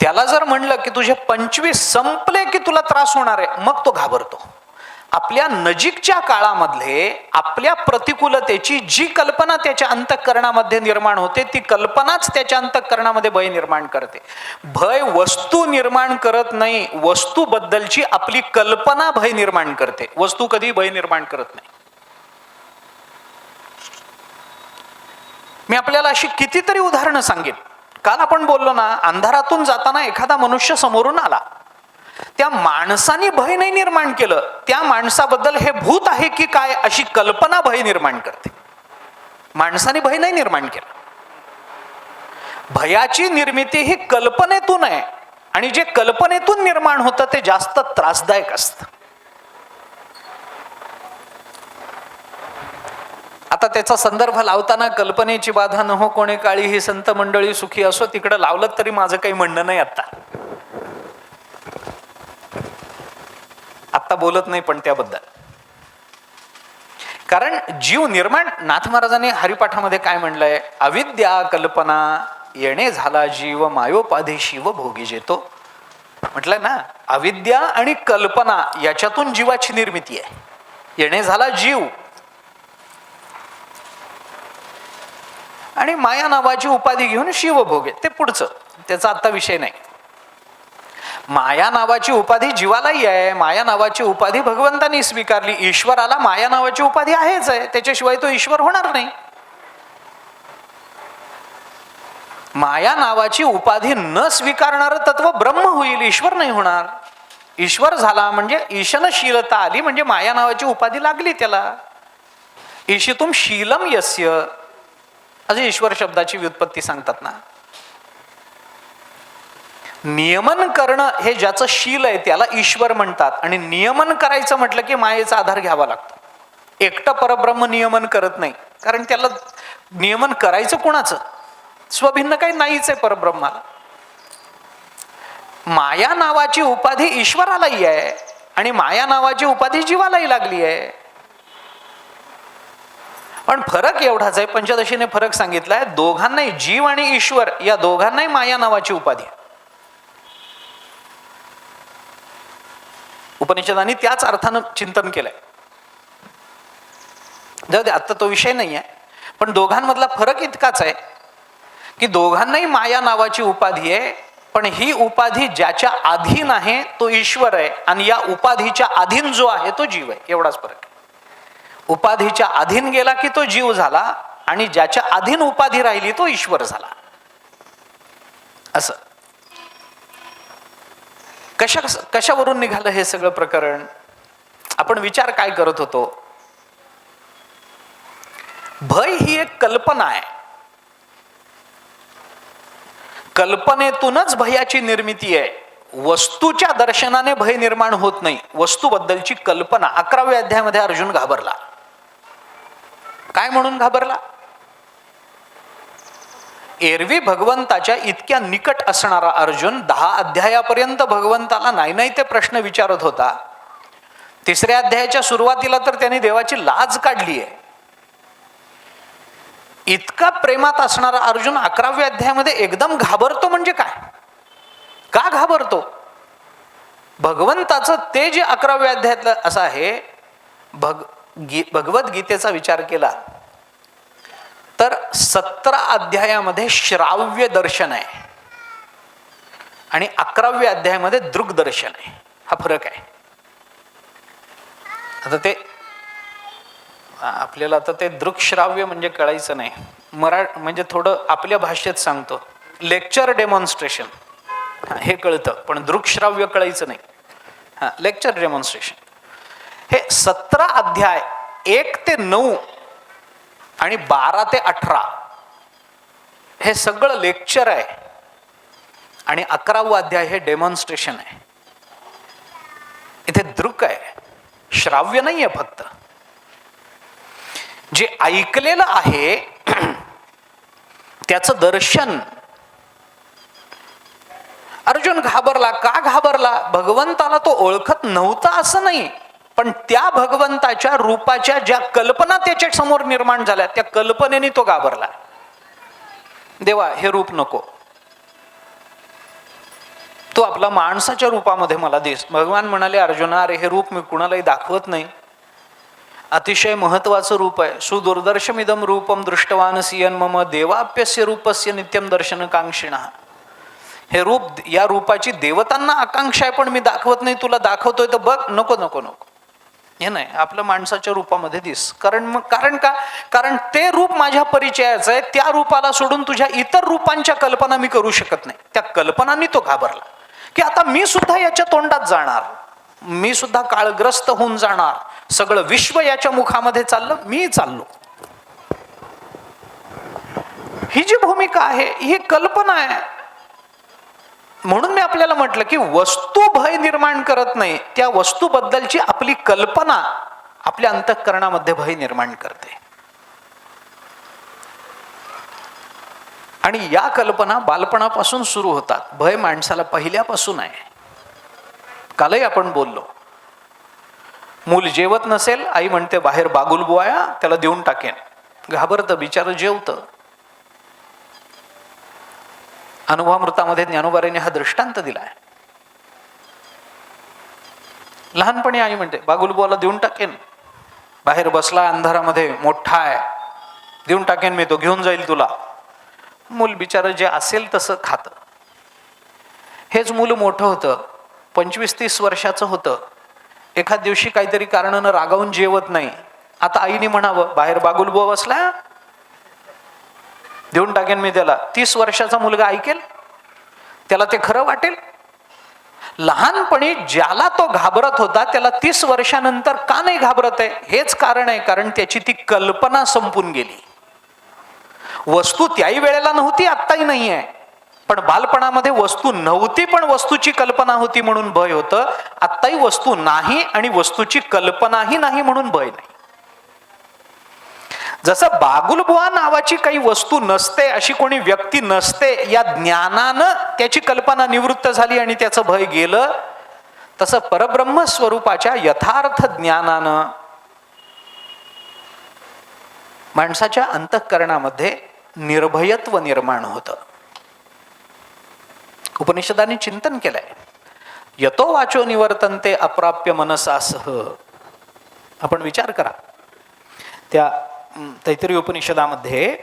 त्याला जर म्हणलं की तुझे 25 संपले की तुला त्रास होणार आहे, मग तो घाबरतो. आपल्या नजीकच्या काळामध्ये आपल्या प्रतिकूलतेची जी कल्पना त्याच्या अंतःकरणामध्ये निर्माण होते, ती कल्पनाच त्याच्या अंतःकरणामध्ये भय निर्माण करते. भय वस्तू निर्माण करत नाही, वस्तूबद्दलची आपली कल्पना भय निर्माण करते. वस्तू कधी भय निर्माण करत नाही. मी आपल्याला अशी कितीतरी उदाहरणं सांगेन. काल आपण बोललो ना, अंधारातून जाताना एखादा मनुष्य समोरून आला, त्या माणसाने भय नाही निर्माण केलं, त्या माणसाबद्दल हे भूत आहे की काय अशी कल्पना भय निर्माण करते. माणसाने भय नाही निर्माण केलं. भयाची निर्मिती ही कल्पनेतून आहे, आणि जे कल्पनेतून निर्माण होतं ते जास्त त्रासदायक असतं. आता त्याचा संदर्भ लावताना कल्पनेची बाधा न हो कोणे काळी ही संत मंडळी सुखी असो, तिकडं लावलं तरी माझं काही म्हणणं नाही. आत्ता बोलत नाही पण त्याबद्दल, कारण जीव निर्माण, नाथ महाराजांनी हरिपाठामध्ये काय म्हणलंय, अविद्या कल्पना येणे झाला जीव मायोपाधी शिव भोगी जेतो. म्हटलंय ना, अविद्या आणि कल्पना याच्यातून जीवाची निर्मिती आहे. येणे झाला जीव, आणि माया नावाची उपाधी घेऊन शिव भोगे, ते पुढचं, त्याचा आता विषय नाही. माया नावाची उपाधी जीवालाही आहे, माया नावाची उपाधी भगवंतांनी स्वीकारली. ईश्वराला माया नावाची उपाधी आहेच आहे, त्याच्याशिवाय तो ईश्वर होणार नाही. माया नावाची उपाधी न स्वीकारणारं तत्व ब्रह्म होईल, ईश्वर नाही होणार. ईश्वर झाला म्हणजे ईशनशीलता आली, म्हणजे माया नावाची उपाधी लागली त्याला. ईशितुम शीलम यस्य, असे ईश्वर शब्दाची व्युत्पत्ती सांगतात ना. नियमन करणं हे ज्याचं शील आहे त्याला ईश्वर म्हणतात, आणि नियमन करायचं म्हटलं की मायेचा आधार घ्यावा लागतो. एकटं परब्रह्म नियमन करत नाही, कारण त्याला नियमन करायचं कोणाचं, स्वभिन्न काही नाहीच आहे परब्रह्माला. माया नावाची उपाधी ईश्वरालाही आहे, आणि माया नावाची उपाधी जीवालाही लागली आहे. पण फरक एवढाच आहे, पंचदशीने फरक सांगितलाय, दोघांनाही, जीव आणि ईश्वर या दोघांनाही माया नावाची उपाधी आहे. उपनिषदांनी त्याच अर्थानं चिंतन केलंय. जाऊ दे, आता तो विषय नाही आहे. पण दोघांमधला फरक इतकाच आहे की दोघांनाही माया नावाची उपाधी आहे, पण ही उपाधी ज्याच्या अधीन आहे तो ईश्वर आहे, आणि या उपाधीच्या अधीन जो आहे तो जीव आहे. एवढाच फरक आहे. उपाधीच्या अधीन गेला की तो जीव झाला, आणि ज्याच्या अधीन उपाधी राहिली तो ईश्वर झाला. असं कशावरून निघालं हे सगळं प्रकरण? आपण विचार काय करत होतो? भय ही एक कल्पना आहे. कल्पनेतूनच भयाची निर्मिती आहे. वस्तूच्या दर्शनाने भय निर्माण होत नाही. वस्तूबद्दलची कल्पना. 11व्या अध्यायामध्ये अर्जुन घाबरला. काय म्हणून घाबरला? एरवी भगवंताच्या इतक्या निकट असणारा अर्जुन 10 अध्यायापर्यंत भगवंताला नाही ते प्रश्न विचारत होता. 3ऱ्या अध्यायाच्या सुरुवातीला तर त्याने देवाची लाज काढली आहे. इतका प्रेमात असणारा अर्जुन 11व्या अध्यायामध्ये एकदम घाबरतो म्हणजे काय? का घाबरतो? भगवंताचं ते जे 11व्या अध्यायातलं असं आहे. भगवद्गीतेचा विचार केला तर 17 अध्यायामध्ये श्राव्य दर्शन आहे, आणि 11व्या अध्यायामध्ये दृक दर्शन आहे. हा फरक आहे. आता ते आपल्याला आता ते दृकश्राव्य म्हणजे कळायचं नाही. म्हणजे थोडं आपल्या भाषेत सांगतो, लेक्चर डेमॉन्स्ट्रेशन हे कळतं, पण दृकश्राव्य कळायचं नाही. लेक्चर डेमॉन्स्ट्रेशन हे 17 अध्याय 1 ते 9 आणि 12 ते 18 हे सगळं लेक्चर आहे, आणि 11वा अध्याय हे डेमॉन्स्ट्रेशन आहे. इथे दृक आहे, श्राव्य नाहीये. फक्त जे ऐकलेलं आहे त्याचं दर्शन. अर्जुन घाबरला. का घाबरला? भगवंताला तो ओळखत नव्हता असं नाही, पण त्या भगवंताच्या रूपाच्या ज्या कल्पना त्याच्या समोर निर्माण झाल्या त्या कल्पनेने तो घाबरला. देवा हे रूप नको. तो आपला माणसाच्या रूपामध्ये मला दिस. भगवान म्हणाले, अर्जुना, अरे हे रूप मी कुणालाही दाखवत नाही, अतिशय महत्वाचं रूप आहे. सुदुर्दर्शमिदम रूपम दृष्टवान सियन मम देवाप्यस्य रूपस्य नित्यम दर्शन कांक्षिणः. हे रूप, या रूपाची देवतांना आकांक्षा आहे, पण मी दाखवत नाही. तुला दाखवतोय तर बघ. नको नको नको, हे नाही, आपलं माणसाच्या रूपामध्ये दिस. कारण का? कारण ते रूप माझ्या परिचयाचं आहे. त्या रूपाला सोडून तुझ्या इतर रूपांच्या कल्पना मी करू शकत नाही. त्या कल्पनांनी तो घाबरला की आता मी सुद्धा याच्या तोंडात जाणार, मी सुद्धा काळग्रस्त होऊन जाणार, सगळं विश्व याच्या मुखामध्ये चाललं, मी चाललो. ही जी भूमिका आहे ही कल्पना आहे. म्हणून मी आपल्याला म्हटलं की वस्तू भय निर्माण करत नाही, त्या वस्तूबद्दलची आपली कल्पना आपल्या अंतःकरणामध्ये भय निर्माण करते. आणि या कल्पना बालपणापासून सुरू होतात. भय माणसाला पहिल्यापासून आहे. कालही आपण बोललो, मूल जेवत नसेल, आई म्हणते बाहेर बागुल बुवाया, त्याला देऊन टाकेन. घाबरतं बिचारं, जेवतं. अनुभवामृतामध्ये ज्ञानोबारांनी हा दृष्टांत दिलाय. लहानपणी आई म्हणते बागुल बुवाला देऊन टाकेन, बाहेर बसला अंधारामध्ये, मोठा आहे, देऊन टाकेन मी, तो घेऊन जाईल तुला. मूल बिचारं जे असेल तसं खातं. हेच मूल मोठं होतं, 25-30 वर्षाचं होतं. एखाद दिवशी काहीतरी कारणानं रागावून जेवत नाही. आता आईने म्हणावं बाहेर बागुल बुवा बसला, देऊन टाकेन मी त्याला. 30 वर्षाचा मुलगा ऐकेल? त्याला ते खरं वाटेल? लहानपणी ज्याला तो घाबरत होता त्याला 30 वर्षानंतर का नाही घाबरत आहे? हेच कारण आहे, कारण त्याची ती कल्पना संपून गेली. वस्तू त्याही वेळेला नव्हती, आत्ताही नाही आहे, पण बालपणामध्ये वस्तू नव्हती पण वस्तूची कल्पना होती म्हणून भय होतं. आत्ताही वस्तू नाही आणि वस्तूची कल्पनाही नाही म्हणून भय नाही. जसं बागुलबुवा नावाची काही वस्तू नसते, अशी कोणी व्यक्ती नसते, या ज्ञानानं त्याची कल्पना निवृत्त झाली आणि त्याचं भय गेलं, तसं परब्रह्म स्वरूपाच्या यथार्थ ज्ञानानं माणसाच्या अंतःकरणामध्ये निर्भयत्व निर्माण होतं. उपनिषदांनी चिंतन केलंय, यतो वाचो निवर्तन्ते अप्राप्य मनसासह. आपण विचार करा, त्या तैत्तिरीय उपनिषदामध्ये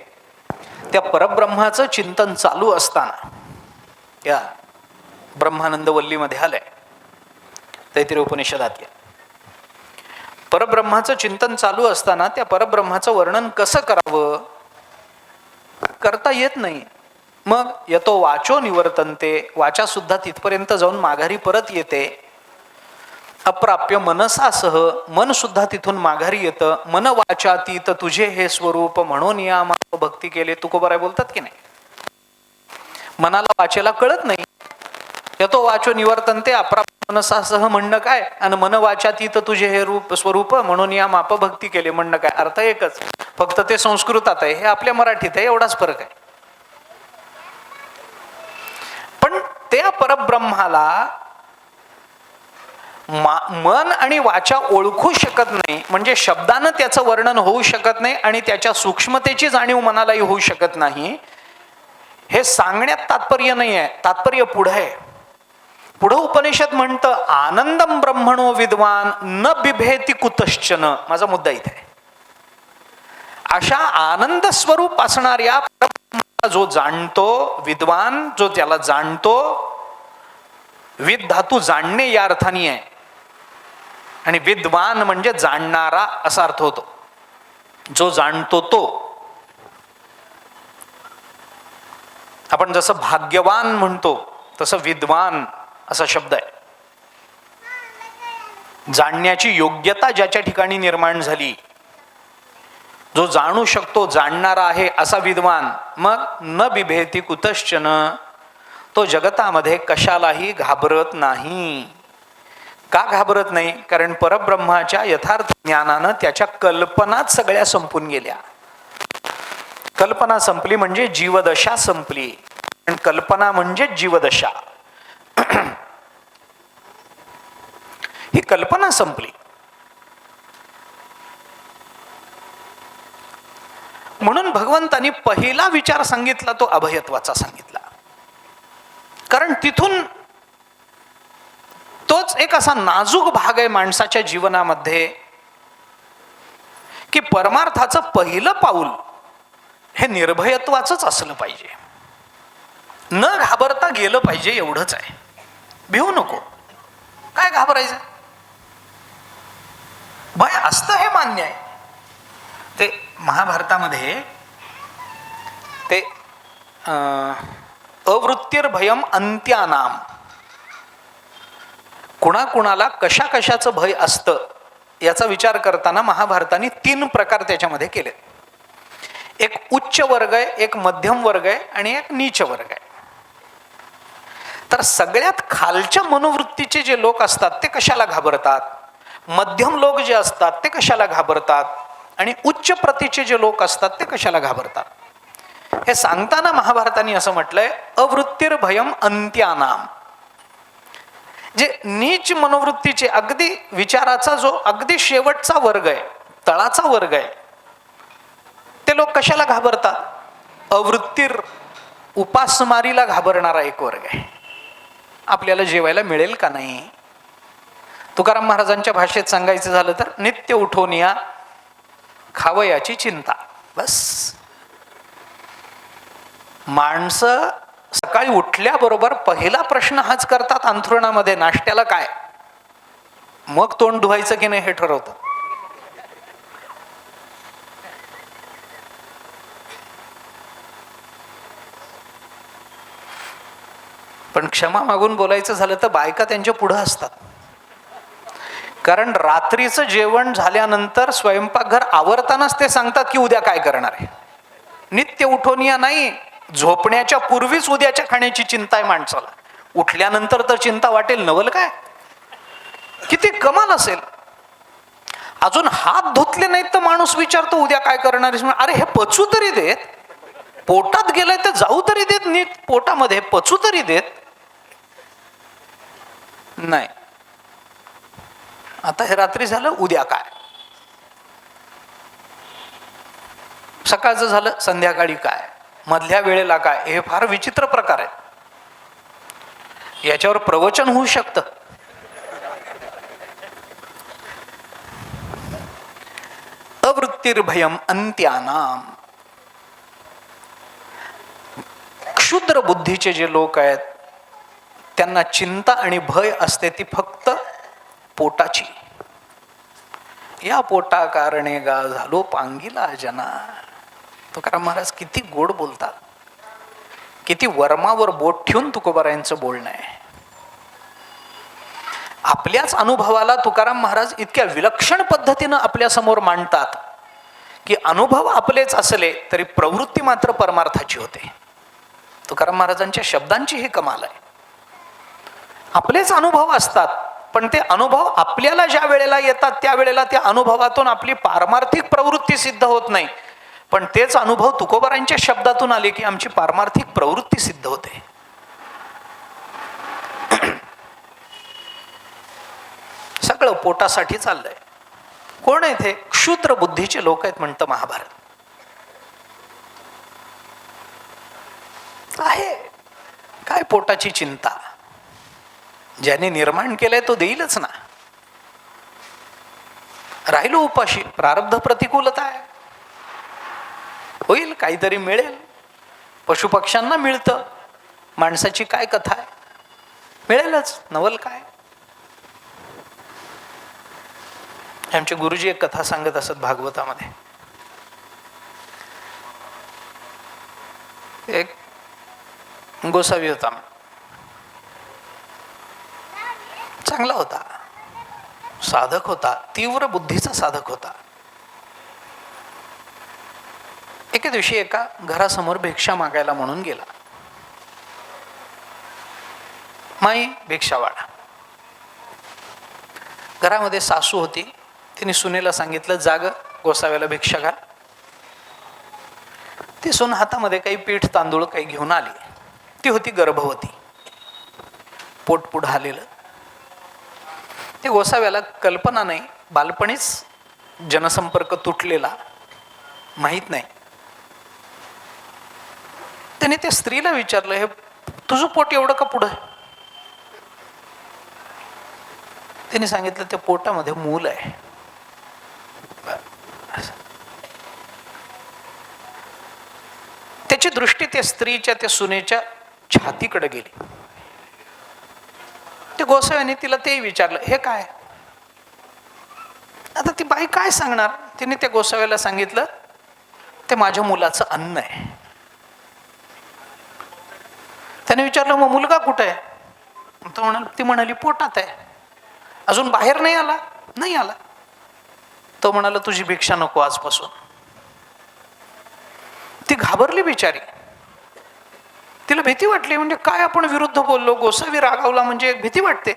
त्या परब्रह्माचं चिंतन चालू असताना, त्या ब्रह्मानंद वल्लीमध्ये आलंय तैत्तिरीय उपनिषदात, परब्रह्माचं चिंतन चालू असताना त्या परब्रह्माचं वर्णन कसं करावं करता येत नाही. मग यतो वाचो निवर्तन्ते, वाचा सुद्धा तिथपर्यंत जाऊन माघारी परत येते. अप्राप्य मनसासह, मन सुद्धा तिथून माघारी येतं. मन वाचातीत तुझे हे स्वरूप म्हणून या भक्ती केले. तुकोबाराय बोलतात की नाही, मनाला वाचेला कळत नाही. यतो वाचो निवर्तन्ते अप्राप्य मनसासह म्हणणं काय, आणि मन वाचातीत तुझे हे रूप स्वरूप म्हणून या माप भक्ती केले म्हणणं काय? अर्थ एकच, फक्त ते संस्कृतात आहे, हे आपल्या मराठीत आहे, एवढाच फरक आहे. पण त्या परब्रह्माला मन आणि वाचा ओळखू शकत नाही, म्हणजे शब्दानं त्याचं वर्णन होऊ शकत नाही आणि त्याच्या सूक्ष्मतेची जाणीव मनालाही होऊ शकत नाही. हे सांगण्यात तात्पर्य नाही आहे, तात्पर्य पुढे आहे. पुढं उपनिषद म्हणतं आनंदम ब्रह्मणो विद्वान न बिभेती कुतश्चन. माझा मुद्दा इथे आहे. अशा आनंद स्वरूप असणाऱ्या परब्रह्माला जो जाणतो, विद्वान जो त्याला जाणतो, विद धातू जाणणे या अर्थाने आहे आणि विद्वान म्हणजे जाणणारा असा अर्थ होतो. जो जाणतो तो. आपण जसं भाग्यवान म्हणतो तसं विद्वान असा शब्द आहे. जाणण्याची योग्यता ज्याच्या ठिकाणी निर्माण झाली, जो जाणू शकतो, जाणणारा आहे असा विद्वान. मग न बिभेती कुतश्चन, तो जगतामध्ये कशालाही घाबरत नाही. का घाबरत नाही? कारण परब्रह्माच्या यथार्थ ज्ञानानं त्याच्या कल्पनाच सगळ्या संपून गेल्या. कल्पना संपली म्हणजे जीवदशा संपली, आणि कल्पना म्हणजे जीवदशा. ही कल्पना संपली. म्हणून भगवंतांनी पहिला विचार सांगितला तो अभयत्वाचा सांगितला. कारण तिथून तोच एक असा नाजूक भाग आहे माणसाच्या जीवनामध्ये की परमार्थाचं पहिलं पाऊल हे निर्भयत्वाचंच असलं पाहिजे. न घाबरता गेलं पाहिजे, एवढंच आहे. भिवू नको. काय घाबरायचं? भय असतं हे मान्य आहे. ते महाभारतामध्ये ते अवृत्तिर्भयम अंत्यानाम, कुणाकुणाला कशा कशाचं भय असतं याचा विचार करताना महाभारताने 3 प्रकार त्याच्यामध्ये केले. एक उच्च वर्ग आहे, एक मध्यम वर्ग आहे आणि एक नीच वर्ग आहे. तर सगळ्यात खालच्या मनोवृत्तीचे जे लोक असतात ते कशाला घाबरतात, मध्यम लोक जे असतात ते कशाला घाबरतात आणि उच्च प्रतीचे जे लोक असतात ते कशाला घाबरतात, हे सांगताना महाभारताने असं म्हटलंय अवृत्तिर्भयम अंत्यानाम. जे नीच मनोवृत्तीचे अगदी विचाराचा जो अगदी शेवटचा वर्ग आहे, तळाचा वर्ग आहे, ते लोक कशाला घाबरतात? अवृत्तीर, उपासमारीला घाबरणारा एक वर्ग आहे. आपल्याला जेवायला मिळेल का नाही. तुकाराम महाराजांच्या भाषेत सांगायचं झालं तर नित्य उठून या खावयाची चिंता. बस. माणसं सकाळी उठल्याबरोबर पहिला प्रश्न हाच करतात अंथरुणामध्ये, नाश्त्याला काय, मग तोंड धुवायचं की नाही हे ठरवतं. पण क्षमा मागून बोलायचं झालं तर बायका त्यांच्या पुढं असतात. कारण रात्रीचं जेवण झाल्यानंतर स्वयंपाकघर आवरतानाच ते सांगतात की उद्या काय करणार आहे. नित्य उठून या नाही, झोपण्याच्या पूर्वीच उद्याच्या खाण्याची चिंता आहे माणसाला. उठल्यानंतर तर चिंता वाटेल नवल काय. किती कमाल असेल. अजून हात धुतले नाहीत तर माणूस विचारतो उद्या काय करणार आहेस. अरे हे पचू तरी देत, पोटात गेलंय तर जाऊ तरी देत, नीट पोटामध्ये पचू तरी देत नाही. आता हे रात्री झालं, उद्या काय, सकाळचं झालं, संध्याकाळी काय, मधल्या वेळेला काय. हे फार विचित्र प्रकार आहेत. याच्यावर प्रवचन होऊ शकतं. अवृत्तिर्भयम अंत्यानाम. क्षुद्र बुद्धीचे जे लोक आहेत त्यांना चिंता आणि भय असते ती फक्त पोटाची. या पोटा कारणे गा झालो पांगिला जना. तुकाराम महाराज किती गोड बोलतात, किती वर्मावर बोट ठेवून तुकोबारायांचं बोलणं आहे. आपल्याच अनुभवाला तुकाराम महाराज इतक्या विलक्षण पद्धतीनं आपल्या समोर मांडतात की अनुभव आपलेच असले तरी प्रवृत्ती मात्र परमार्थाची होते. तुकाराम महाराजांच्या शब्दांची ही कमाल आहे. आपलेच अनुभव असतात पण ते अनुभव आपल्याला ज्या वेळेला येतात त्यावेळेला त्या अनुभवातून आपली पारमार्थिक प्रवृत्ती सिद्ध होत नाही, पण तेच अनुभव तुकोबारांच्या शब्दातून आले की आमची पारमार्थिक प्रवृत्ती सिद्ध होते. सगळं पोटासाठी चाललंय. कोण आहे ते? क्षुद्र बुद्धीचे लोक आहेत म्हणतं महाभारत. आहे काय पोटाची चिंता. ज्याने निर्माण केलंय तो देईलच ना. राहिलो उपाशी, प्रारब्ध प्रतिकूलता आहे, होईल काहीतरी मिळेल. पशुपक्ष्यांना मिळतं, माणसाची काय कथा आहे, मिळेलच नवल काय. आमचे गुरुजी एक कथा सांगत असत भागवतामध्ये. एक गोसावी होता, चांगला होता, साधक होता, तीव्र बुद्धीचा साधक होता. एके दिवशी एका घरासमोर भिक्षा मागायला म्हणून गेला. माई भिक्षा वाढा. घरामध्ये सासू होती, तिने सुनेला सांगितलं जाग गोसाव्याला भिक्षा घाल. ती सून हातामध्ये काही पीठ तांदूळ काही घेऊन आली. ती होती गर्भवती, पोट पुढं आलेलं. ते गोसाव्याला कल्पना नाही, बालपणीच जनसंपर्क तुटलेला, माहीत नाही. त्याने त्या स्त्रीला विचारलं, हे तुझं पोट एवढं का पुढं? त्यांनी सांगितलं त्या पोटामध्ये मूल आहे. त्याची दृष्टी त्या स्त्रीच्या, त्या सुनेच्या छातीकडे गेली. ते गोसाव्याने तिला ते विचारलं, हे काय? आता ती बाई काय सांगणार? तिने त्या गोसाव्याला सांगितलं, ते माझ्या मुलाचं अन्न आहे. त्याने विचारलं, मग मुलगा कुठे आहे? ती म्हणाली, पोटात आहे. अजून बाहेर नाही आला? नाही आला. तो म्हणाला, तुझी भिक्षा नको आजपासून. ती घाबरली बिचारी. तिला भीती वाटली, म्हणजे काय आपण विरुद्ध बोललो, गोसावी रागावला म्हणजे भीती वाटते.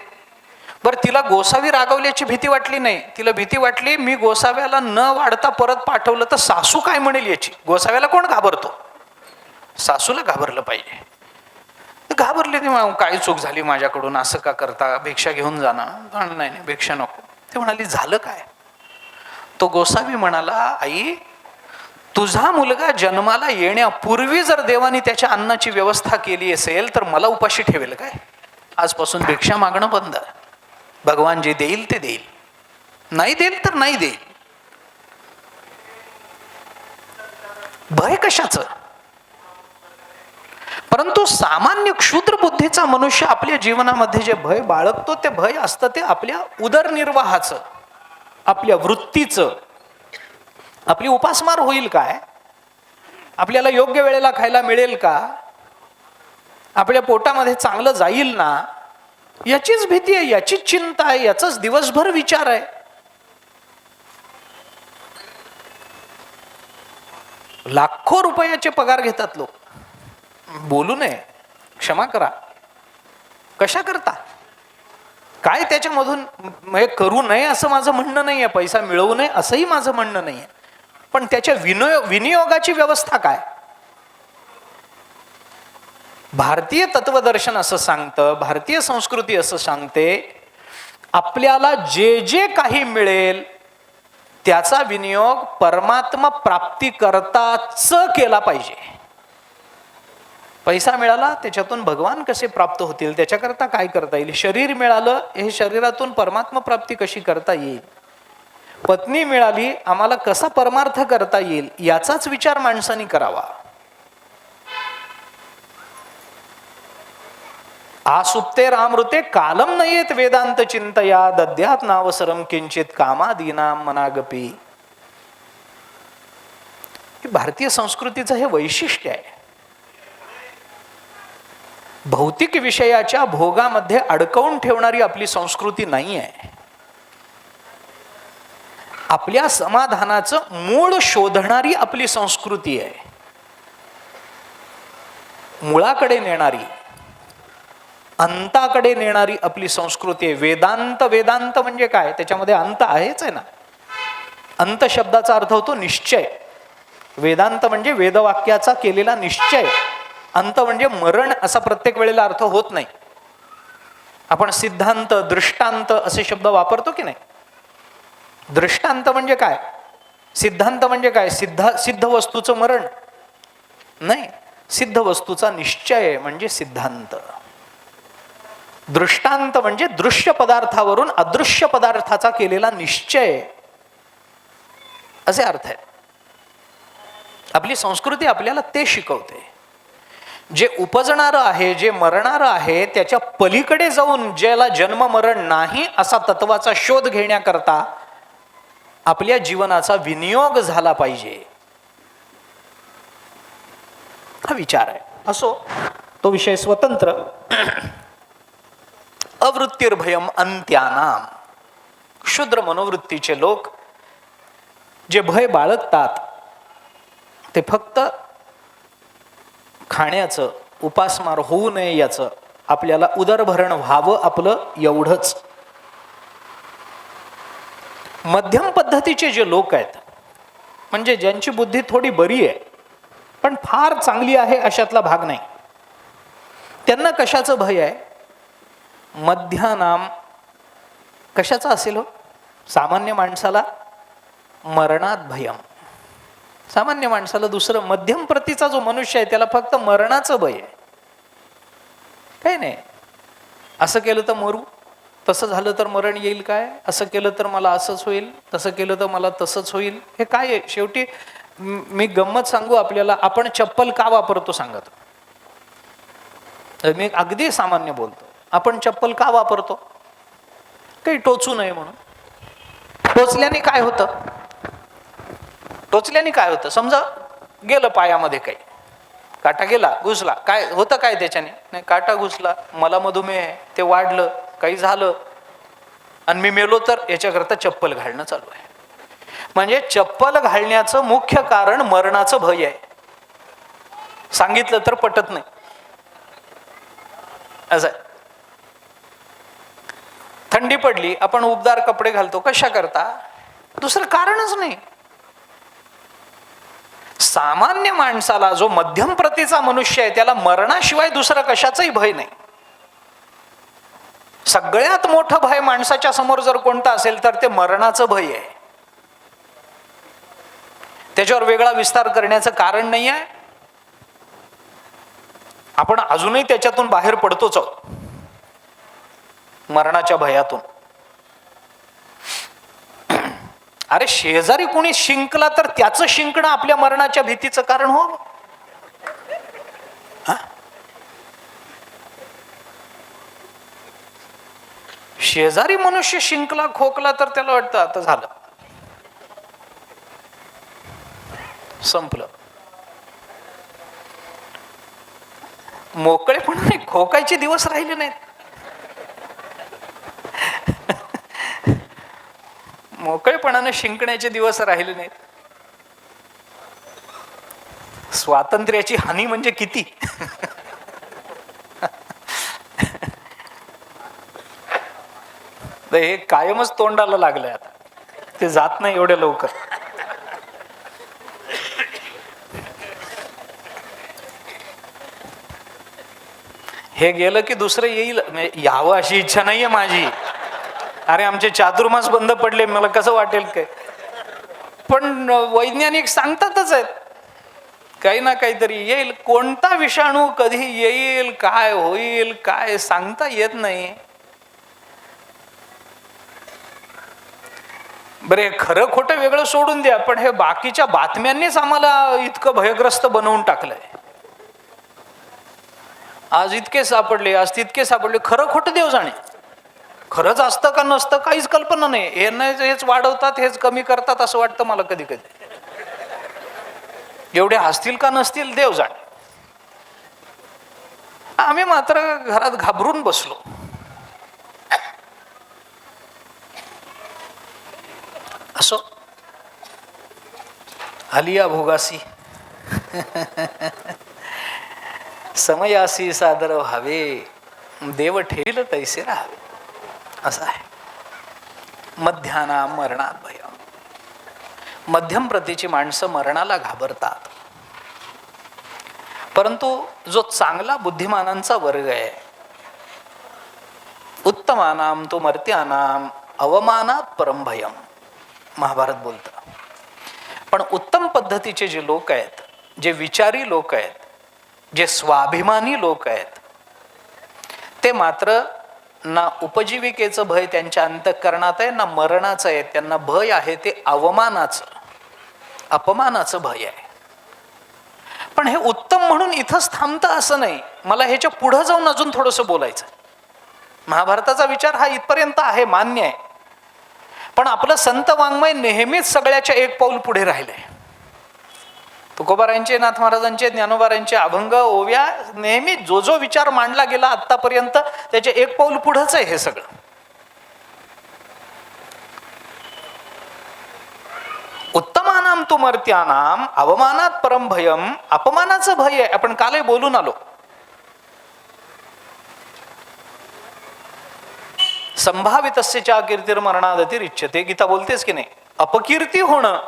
बरं, तिला गोसावी रागावल्याची भीती वाटली नाही. तिला भीती वाटली, मी गोसाव्याला न वाढता परत पाठवलं तर सासू काय म्हणेल याची. गोसाव्याला कोण घाबरतो? सासूला घाबरलं पाहिजे. घाबरले ती, काय चूक झाली माझ्याकडून, असं का करता, भिक्षा घेऊन जाणार? नाही नाही, भिक्षा नको. ते म्हणाली, झालं काय? तो गोसावी म्हणाला, आई, तुझा मुलगा जन्माला येण्यापूर्वी जर देवाने त्याच्या अन्नाची व्यवस्था केली असेल तर मला उपाशी ठेवेल काय? आजपासून भिक्षा मागणं बंद. भगवान जे देईल ते देईल, नाही देईल तर नाही देईल. भय कशाचं? परंतु सामान्य क्षुद्र बुद्धीचा मनुष्य आपल्या जीवनामध्ये जे भय बाळगतो ते भय असतं ते आपल्या उदरनिर्वाहाचं, आपल्या वृत्तीचं. आपली उपासमार होईल काय? आपल्याला योग्य वेळेला खायला मिळेल का? आपल्या पोटामध्ये चांगलं जाईल ना? याचीच भीती आहे, याचीच चिंता आहे, याचाच दिवसभर विचार आहे. लाखो रुपयाचे पगार घेतात लोक. बोलू नये, क्षमा करा. कशा करता? काय त्याच्यामधून करू नये असं माझं म्हणणं नाही आहे, पैसा मिळवू नये असंही माझं म्हणणं नाही आहे. पण त्याच्या विनियोगाची व्यवस्था काय? भारतीय तत्वदर्शन असं सांगतं, भारतीय संस्कृती असं सांगते, आपल्याला जे जे काही मिळेल त्याचा विनियोग परमात्मा प्राप्ती करताच केला पाहिजे. पैसा मिळाला त्याच्यातून भगवान कसे प्राप्त होतील, त्याच्याकरता काय करता येईल? शरीर मिळालं, हे शरीरातून परमात्मा प्राप्ती कशी करता येईल? पत्नी मिळाली, आम्हाला कसा परमार्थ करता येईल याचाच विचार माणसाने करावा. आसुप्ते रामृते कालम नयेत वेदांत चिंतया दद्यात नावसरम किंचित कामादीनाम मनागपी. भारतीय संस्कृतीचं हे वैशिष्ट्य आहे. भौतिक विषयाच्या भोगामध्ये अडकवून ठेवणारी आपली संस्कृती नाही आहे. आपल्या समाधानाचं मूळ शोधणारी आपली संस्कृती आहे. मुळाकडे नेणारी, अंताकडे नेणारी आपली संस्कृती आहे. वेदांत, वेदांत म्हणजे काय? त्याच्यामध्ये अंत आहेच आहे ना. अंत शब्दाचा अर्थ होतो निश्चय. वेदांत म्हणजे वेदवाक्याचा केलेला निश्चय. अंत म्हणजे मरण असा प्रत्येक वेळेला अर्थ होत नाही. आपण सिद्धांत, दृष्टांत असे शब्द वापरतो की नाही? दृष्टांत म्हणजे काय? सिद्धांत म्हणजे काय? सिद्ध वस्तूचं मरण नाही, सिद्ध वस्तूचा निश्चय म्हणजे सिद्धांत. दृष्टांत म्हणजे दृश्य पदार्थावरून अदृश्य पदार्थाचा केलेला निश्चय असे अर्थ आहे. आपली संस्कृती आपल्याला ते शिकवते. जे उपजणारं आहे, जे मरणारं आहे, त्याच्या पलीकडे जाऊन ज्याला जन्म मरण नाही असा तत्वाचा शोध घेण्याकरता आपल्या जीवनाचा विनियोग झाला पाहिजे, हा विचार आहे. असो, तो विषय स्वतंत्र. अवृत्तिर्भयम अंत्यानाम. क्षुद्र मनोवृत्तीचे लोक जे भय बाळगतात ते फक्त खाण्याचं, उपासमार होऊ नये याचं, आपल्याला उदरभरण व्हावं आपलं एवढंच. मध्यम पद्धतीचे जे लोक आहेत, म्हणजे ज्यांची बुद्धी थोडी बरी आहे पण फार चांगली आहे अशातला भाग नाही, त्यांना कशाचं भय आहे? मध्यानाम. कशाचं असेल हो? सामान्य माणसाला मरणात भयम. सामान्य माणसाला दुसरं, मध्यम प्रतीचा जो मनुष्य आहे त्याला फक्त मरणाचं भय आहे. काही नाही, असं केलं तर मरू, तसं झालं तर मरण येईल काय, असं केलं तर मला असंच होईल, तसं केलं तर मला तसंच होईल. हे काय आहे? शेवटी मी गंमत सांगू आपल्याला, आपण चप्पल का वापरतो सांगा तर. मी अगदी सामान्य बोलतो, आपण चप्पल का वापरतो? काही टोचू नये म्हणून. टोचल्याने काय होतं? टोचल्याने काय होतं? समजा गेलं पायामध्ये काही, काटा गेला, घुसला, काय होतं काय त्याच्याने? नाही, काटा घुसला, मला मधुमेह आहे, ते वाढलं, काही झालं आणि मी मेलो तर, याच्याकरता चप्पल घालणं चालू आहे. म्हणजे चप्पल घालण्याचं मुख्य कारण मरणाचं भय आहे. सांगितलं तर पटत नाही असं आहे. थंडी पडली, आपण उबदार कपडे घालतो, कशा करता? दुसरं कारणच नाही. सामान्य माणसाला, जो मध्यम प्रतीचा मनुष्य आहे, त्याला मरणाशिवाय दुसरं कशाचंही भय नाही. सगळ्यात मोठं भय माणसाच्या समोर जर कोणतं असेल तर ते मरणाचं भय आहे. त्याच्यावर वेगळा विस्तार करण्याचं कारण नाही आहे. आपण अजूनही त्याच्यातून बाहेर पडतोच आहोत, मरणाच्या भयातून. अरे शेजारी कोणी शिंकला तर त्याचं शिंकणं आपल्या मरणाच्या भीतीचं कारण हो. शेजारी मनुष्य शिंकला, खोकला तर त्याला वाटतं आता झालं, संपलं. मोकळेपणाने खोकायचे दिवस राहिले नाहीत. मोकळेपणाने शिंकण्याचे दिवस राहिले नाहीत. स्वातंत्र्याची हानी म्हणजे किती. हे कायमच तोंडाला लागलंय आता, ते जात नाही एवढ्या लवकर. हे गेलं की दुसरं येईल. यावं अशी इच्छा नाहीये माझी. अरे आमचे चातुर्मास बंद पडले, मला कसं वाटेल काय. पण वैज्ञानिक सांगतातच आहेत, काही ना काहीतरी येईल. कोणता विषाणू कधी येईल, काय होईल, काय सांगता येत नाही. बरे खरं खोटं वेगळं सोडून द्या, पण हे बाकीच्या बातम्यांनीच आम्हाला इतकं भयग्रस्त बनवून टाकलंय. आज इतके सापडले, आज तितके सापडले, खरं खोटं देव जाणे. खरंच असतं का नसतं काहीच कल्पना नाही. हेच वाढवतात, हेच कमी करतात असं वाटतं मला कधी कधी. एवढे असतील का नसतील देव जाणे. आम्ही मात्र घरात घाबरून बसलो. असो, आलिया भोगासी समयासी सादर व्हावे, देव ठेवील तैसे राहावे, असं आहे. मध्याना मरणात भय. मध्यम प्रतीची माणसं मरणाला घाबरतात. परंतु जो चांगला बुद्धिमानांचा वर्ग आहे, उत्तमानाम तो मर्त्यानाम अवमानात परम भयम, महाभारत बोलतं. पण उत्तम पद्धतीचे जे लोक आहेत, जे विचारी लोक आहेत, जे स्वाभिमानी लोक आहेत, ते मात्र ना उपजीविकेचं भय त्यांच्या अंतःकरणात आहे, ना मरणाचं आहे. त्यांना भय आहे ते अवमानाचं, अपमानाचं भय आहे. पण हे उत्तम म्हणून इथंच थांबतं असं नाही. मला ह्याच्या पुढं जाऊन अजून थोडंसं बोलायचं. महाभारताचा विचार हा इथपर्यंत आहे, मान्य आहे. पण आपलं संत वाङ्मय नेहमीच सगळ्याच्या एक पाऊल पुढे राहिलंय. तुकोबारायांचे, नाथ महाराजांचे, ज्ञानोबारायांचे अभंग, ओव्या, नेहमी जो जो विचार मांडला गेला आतापर्यंत त्याचे एक पाऊल पुढंच आहे हे सगळं. उत्तमानाम तु मर्त्यानाम अवमानात परम भयम, अपमानाचं भय आहे. आपण कालही बोलून आलो. संभावितस्य च कीर्तिर्मरणादतिरिच्यते, गीता बोलतेच की नाही. अपकीर्ती होणं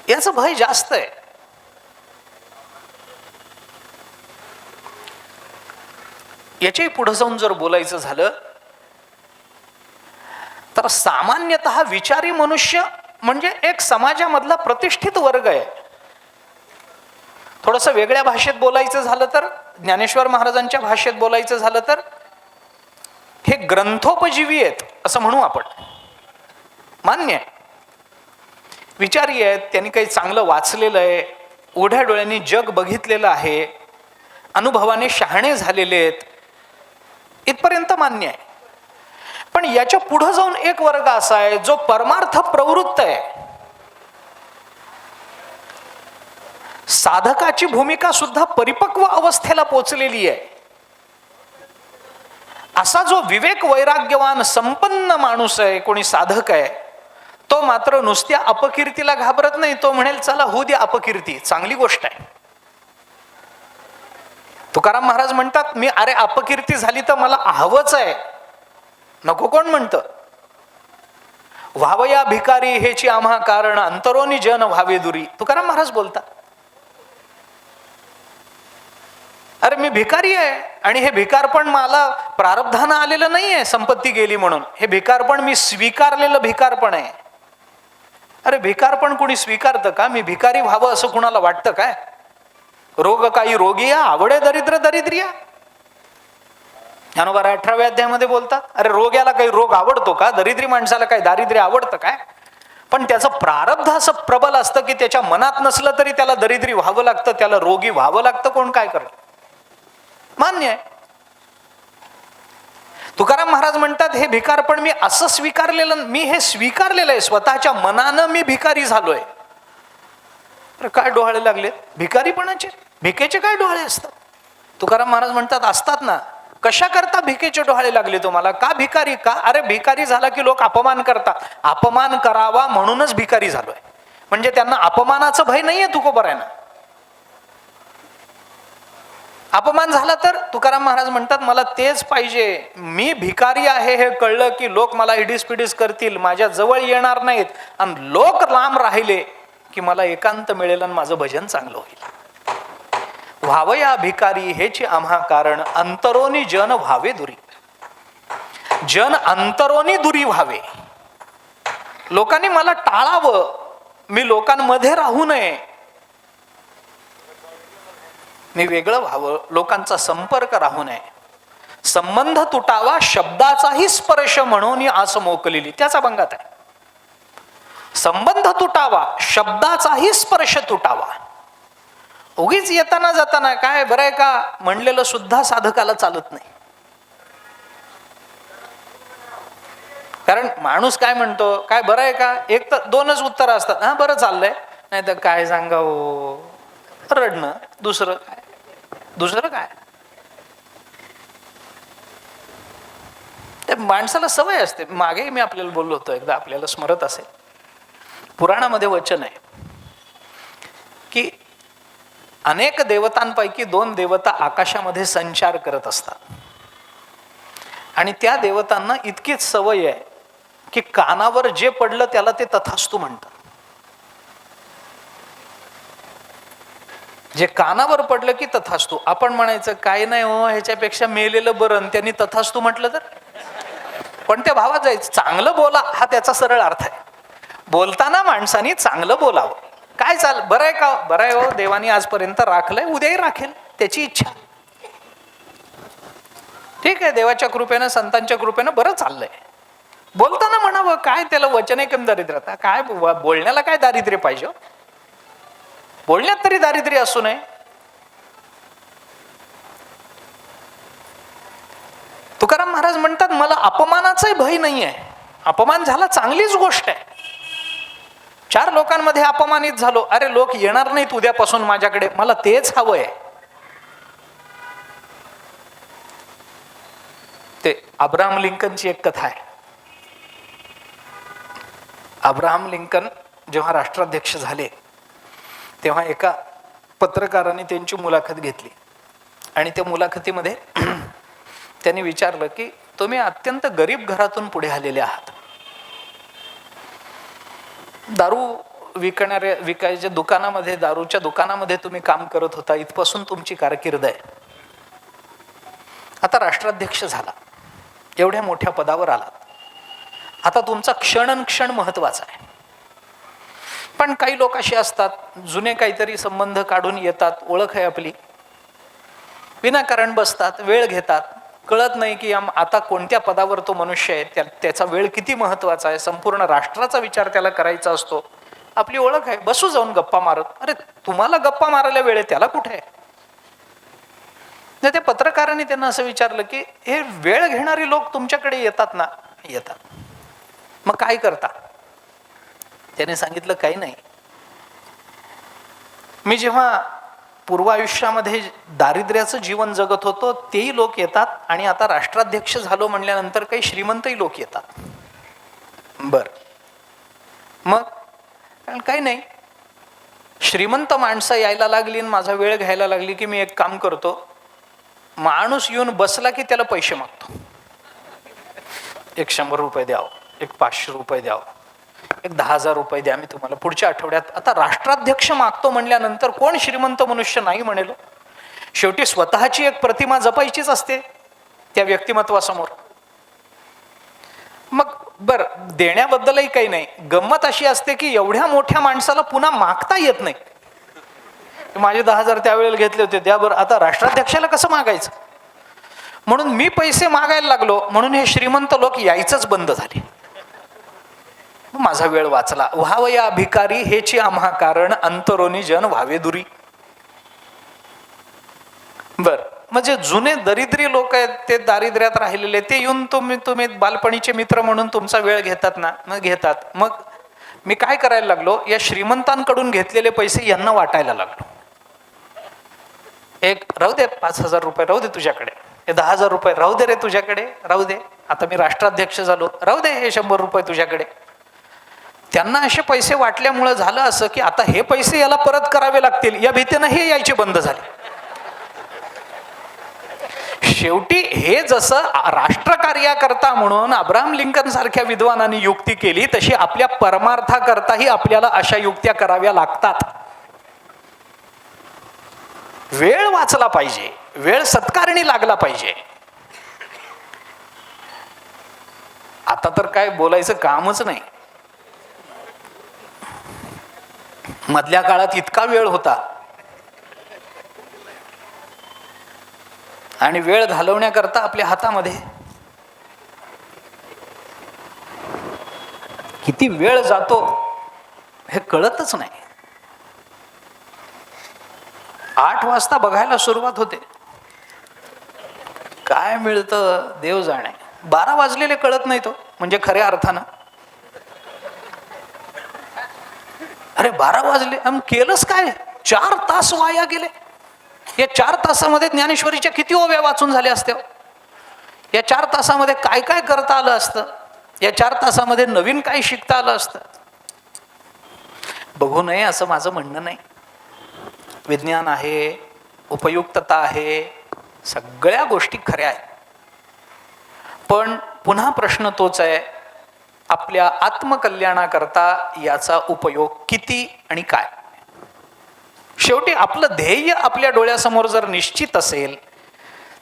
याचं भय जास्त आहे. याच्याही पुढे जाऊन जर बोलायचं झालं तर सामान्यतः विचारी मनुष्य म्हणजे एक समाजामधला प्रतिष्ठित वर्ग आहे. थोडंसं वेगळ्या भाषेत बोलायचं झालं तर, ज्ञानेश्वर महाराजांच्या भाषेत बोलायचं झालं तर, हे ग्रंथोपजीवी आहेत असं म्हणू आपण, मान्य आहे. विचारी आहेत, त्यांनी काही चांगलं वाचलेलं आहे, उघड्या डोळ्यांनी जग बघितलेलं आहे, अनुभवाने शहाणे झालेले आहेत, इथपर्यंत मान्य आहे. पण याच्या पुढे जाऊन एक वर्ग असा आहे जो परमार्थ प्रवृत्त आहे. साधकाची भूमिका सुद्धा परिपक्व अवस्थेला पोचलेली आहे. असा जो विवेक वैराग्यवान संपन्न माणूस आहे, कोणी साधक आहे, तो मात्र नुसत्या अपकीर्तीला घाबरत नाही. तो म्हणेल चला होऊ द्या अपकीर्ती, चांगली गोष्ट आहे. तुकाराम महाराज म्हणतात, मी अरे अपकीर्ती झाली तर मला हवंच आहे, नको कोण म्हणतं. व्हावया भिकारी हेची आम्हा कारण, अंतरोनी जन व्हावे दुरी, तुकाराम महाराज बोलतात. अरे मी भिकारी आहे आणि हे भिकारपण मला प्रारब्धानं आलेलं नाहीये संपत्ती गेली म्हणून. हे भिकारपण मी स्वीकारलेलं भिकारपण आहे. अरे भिकारपण कोणी स्वीकारतं का? मी भिकारी व्हावं असं कुणाला वाटतं काय? रोग काही रोगिया आवडे दरिद्र दरिद्रिया, ज्ञानोबा 18व्या अध्यायामध्ये बोलतात. अरे रोग्याला काही रोग आवडतो का? दरिद्री माणसाला काही दारिद्र्य आवडतं काय? पण त्याचं प्रारब्ध असं प्रबल असतं की त्याच्या मनात नसलं तरी त्याला दरिद्री व्हावं लागतं, त्याला रोगी व्हावं लागतं. कोण काय करत? मान्य आहे. तुकाराम महाराज म्हणतात, हे भिकारपण मी असं स्वीकारलेलं, मी हे स्वीकारलेलं आहे, स्वतःच्या मनानं मी भिकारी झालोय. काय डोहाळे लागलेत भिकारीपणाचे? भिकेचे काय डोहाळे असतात? तुकाराम महाराज म्हणतात, असतात ना. कशा करता भिकेचे डोहाळे लागले तुम्हाला? का भिकारी? का? अरे भिकारी झाला की लोक अपमान करतात, अपमान करावा म्हणूनच भिकारी झालोय. म्हणजे त्यांना अपमानाचं भय नाहीये तुकोबरायांना. अपमान झाला तर तुकाराम महाराज म्हणतात, मला तेच पाहिजे. मी भिकारी आहे हे कळलं की लोक मला इडीस पिडीस करतील, माझ्या जवळ येणार नाहीत, आणि लोक लांब राहिले की मला एकांत मिळेल आणि माझं भजन चांगलं होईल. व्हावया भिकारी हेची आम्हा कारण, अंतरोनी जन व्हावे दुरी. जन अंतरोनी दुरी व्हावे. लोकांनी मला टाळावं, मी लोकांमध्ये राहू नये, मी वेगळं व्हावं, लोकांचा संपर्क राहू नये, संबंध तुटावा, शब्दाचाही स्पर्श म्हणून आस मोकलेली. त्याचा बंगात आहे. संबंध तुटावा, शब्दाचाही स्पर्श तुटावा. उगीच येताना जाताना काय बरं आहे का म्हणलेलं सुद्धा साधकाला चालत नाही. कारण माणूस काय म्हणतो, काय बरं आहे का, एक तर दोनच उत्तर असतात. हा बरं चाललंय, नाही तर काय सांगावं, रडणं. दुसरं काय? दुसरं काय? ते माणसाला सवय असते. मागे मी आपल्याला बोललो होतो एकदा, आपल्याला स्मरत असेल, पुराणामध्ये वचन आहे की अनेक देवतांपैकी 2 देवता आकाशामध्ये संचार करत असतात. आणि त्या देवतांना इतकीच सवय आहे की कानावर जे पडलं त्याला ते तथास्तु म्हणतात. जे कानावर पडलं की तथास्तु. आपण म्हणायचं काय नाही हो, ह्याच्यापेक्षा मेलेलं बरं, त्यांनी तथास्तु म्हटलं तर. पण त्या भावात जायचं, चांगलं बोला हा त्याचा सरळ अर्थ आहे. बोलताना माणसाने चांगलं बोलावं. काय चाल बरं आहे का, बरं आहे हो, देवानी आजपर्यंत राखलंय, उद्याही राखेल, त्याची इच्छा. ठीक आहे, देवाच्या कृपेनं संतांच्या कृपेनं बरं चाललंय. बोलताना म्हणावं, काय त्याला वचने कमी दारिद्र्यता, काय बोलण्याला काय दारिद्र्य पाहिजे? बोलण्यात तरी दारिद्र्य असू नये. तुकाराम महाराज म्हणतात, मला अपमानाचाही भय नाही आहे. अपमान झाला चांगलीच गोष्ट आहे. 4 लोकांमध्ये अपमानित झालो, अरे लोक येणार नाहीत उद्यापासून माझ्याकडे, मला तेच हवंय. ते अब्राहम लिंकनची एक कथा आहे. अब्राहम लिंकन जेव्हा राष्ट्राध्यक्ष झाले तेव्हा एका पत्रकाराने त्यांची मुलाखत घेतली. आणि त्या मुलाखतीमध्ये त्यांनी विचारलं की तुम्ही अत्यंत गरीब घरातून पुढे आलेले आहात. दारू विकायच्या दुकानामध्ये, दारूच्या दुकानामध्ये तुम्ही काम करत होता, इथपासून तुमची कारकीर्द आहे. आता राष्ट्राध्यक्ष झाला, एवढ्या मोठ्या पदावर आलात, आता तुमचा क्षण महत्वाचा आहे. पण काही लोक असे असतात, जुने काहीतरी संबंध काढून येतात, ओळख आहे आपली, विनाकारण बसतात, वेळ घेतात, कळत नाही की आता कोणत्या पदावर तो मनुष्य आहे, त्याचा वेळ किती महत्वाचा आहे, संपूर्ण राष्ट्राचा विचार त्याला करायचा असतो. आपली ओळख आहे, बसू जाऊन गप्पा मारत. अरे तुम्हाला गप्पा मारायला वेळ आहे, त्याला कुठे आहे? त्या पत्रकारांनी त्यांना असं विचारलं की हे वेळ घेणारी लोक तुमच्याकडे येतात ना? येतात. मग काय करता? त्याने सांगितलं काही नाही. मी जेव्हा पूर्व आयुष्यामध्ये दारिद्र्याचं जीवन जगत होतो तेही लोक येतात, आणि आता राष्ट्राध्यक्ष झालो म्हणल्यानंतर काही श्रीमंतही लोक येतात. बर, मग काही नाही, श्रीमंत माणसं यायला लागली आणि माझा वेळ घ्यायला लागली की मी एक काम करतो, माणूस येऊन बसला की त्याला पैसे मागतो. एक 100 रुपये द्यावं, एक 500 रुपये द्यावं, एक 10,000 रुपये द्या, मी तुम्हाला पुढच्या आठवड्यात. आता राष्ट्राध्यक्ष मागतो म्हणल्यानंतर कोण श्रीमंत मनुष्य नाही म्हणेल? शेवटी स्वतःची एक प्रतिमा जपायचीच असते त्या व्यक्तिमत्वासमोर. मग बर, देण्याबद्दलही काही नाही. गंमत अशी असते की एवढ्या मोठ्या माणसाला पुन्हा मागता येत नाही. माझे 10,000 त्यावेळेला घेतले होते, द्या बरं. आता राष्ट्राध्यक्षाला कसं मागायचं? म्हणून मी पैसे मागायला लागलो, म्हणून हे श्रीमंत लोक यायचंच बंद झाले. माझा वेळ वाचला. व्हावया भिकारी हेची आम्हा कारण, अंतरोनी जन व्हावे दुरी. बर, म्हणजे जुने दरिद्री लोक आहेत, ते दारिद्र्यात राहिलेले, ते येऊन तुम्ही बालपणीचे मित्र म्हणून तुमचा वेळ घेतात ना? मग घेतात. मग मी काय करायला लागलो, या श्रीमंतांकडून घेतलेले पैसे यांना वाटायला लागलो. एक राहू दे, 5,000 रुपये राहू दे तुझ्याकडे, हे 10,000 रुपये राहू दे रे तुझ्याकडे, राहू दे. आता मी राष्ट्राध्यक्ष झालो, राहू दे हे 100 रुपये तुझ्याकडे. त्यांना असे पैसे वाटल्यामुळे झालं असं की आता हे पैसे याला परत करावे लागतील, या भीतीनं हे यायचे बंद झाले. शेवटी हे जसं राष्ट्रकार्याकरता म्हणून अब्राहम लिंकन सारख्या विद्वानांनी युक्ती केली, तशी आपल्या परमार्थाकरताही आपल्याला अशा युक्त्या कराव्या लागतात. वेळ वाचला पाहिजे, वेळ सत्कारणी लागला पाहिजे. आता तर काय बोलायचं कामच नाही. मधल्या काळात इतका वेळ होता, आणि वेळ घालवण्याकरता आपल्या हातामध्ये किती वेळ जातो हे कळतच नाही. 8 वाजता बघायला सुरुवात होते, काय मिळतं देव जाणे. 12 वाजलेले कळत नाही तो, म्हणजे खऱ्या अर्थानं. अरे 12 वाजले, केलंच काय? 4 तास वाया गेले. या 4 तासामध्ये ज्ञानेश्वरीच्या किती ओव्या वाचून झाल्या असत्या? या 4 तासामध्ये काय काय करता आलं असतं? या 4 तासामध्ये नवीन काय शिकता आलं असतं? बघू नये असं माझं म्हणणं नाही. विज्ञान आहे, उपयुक्तता आहे, सगळ्या गोष्टी खऱ्या आहेत. पण पुन्हा प्रश्न तोच आहे, आपल्या आत्मकल्याणाकरता याचा उपयोग किती आणि काय? शेवटी आपलं ध्येय आपल्या डोळ्यासमोर जर निश्चित असेल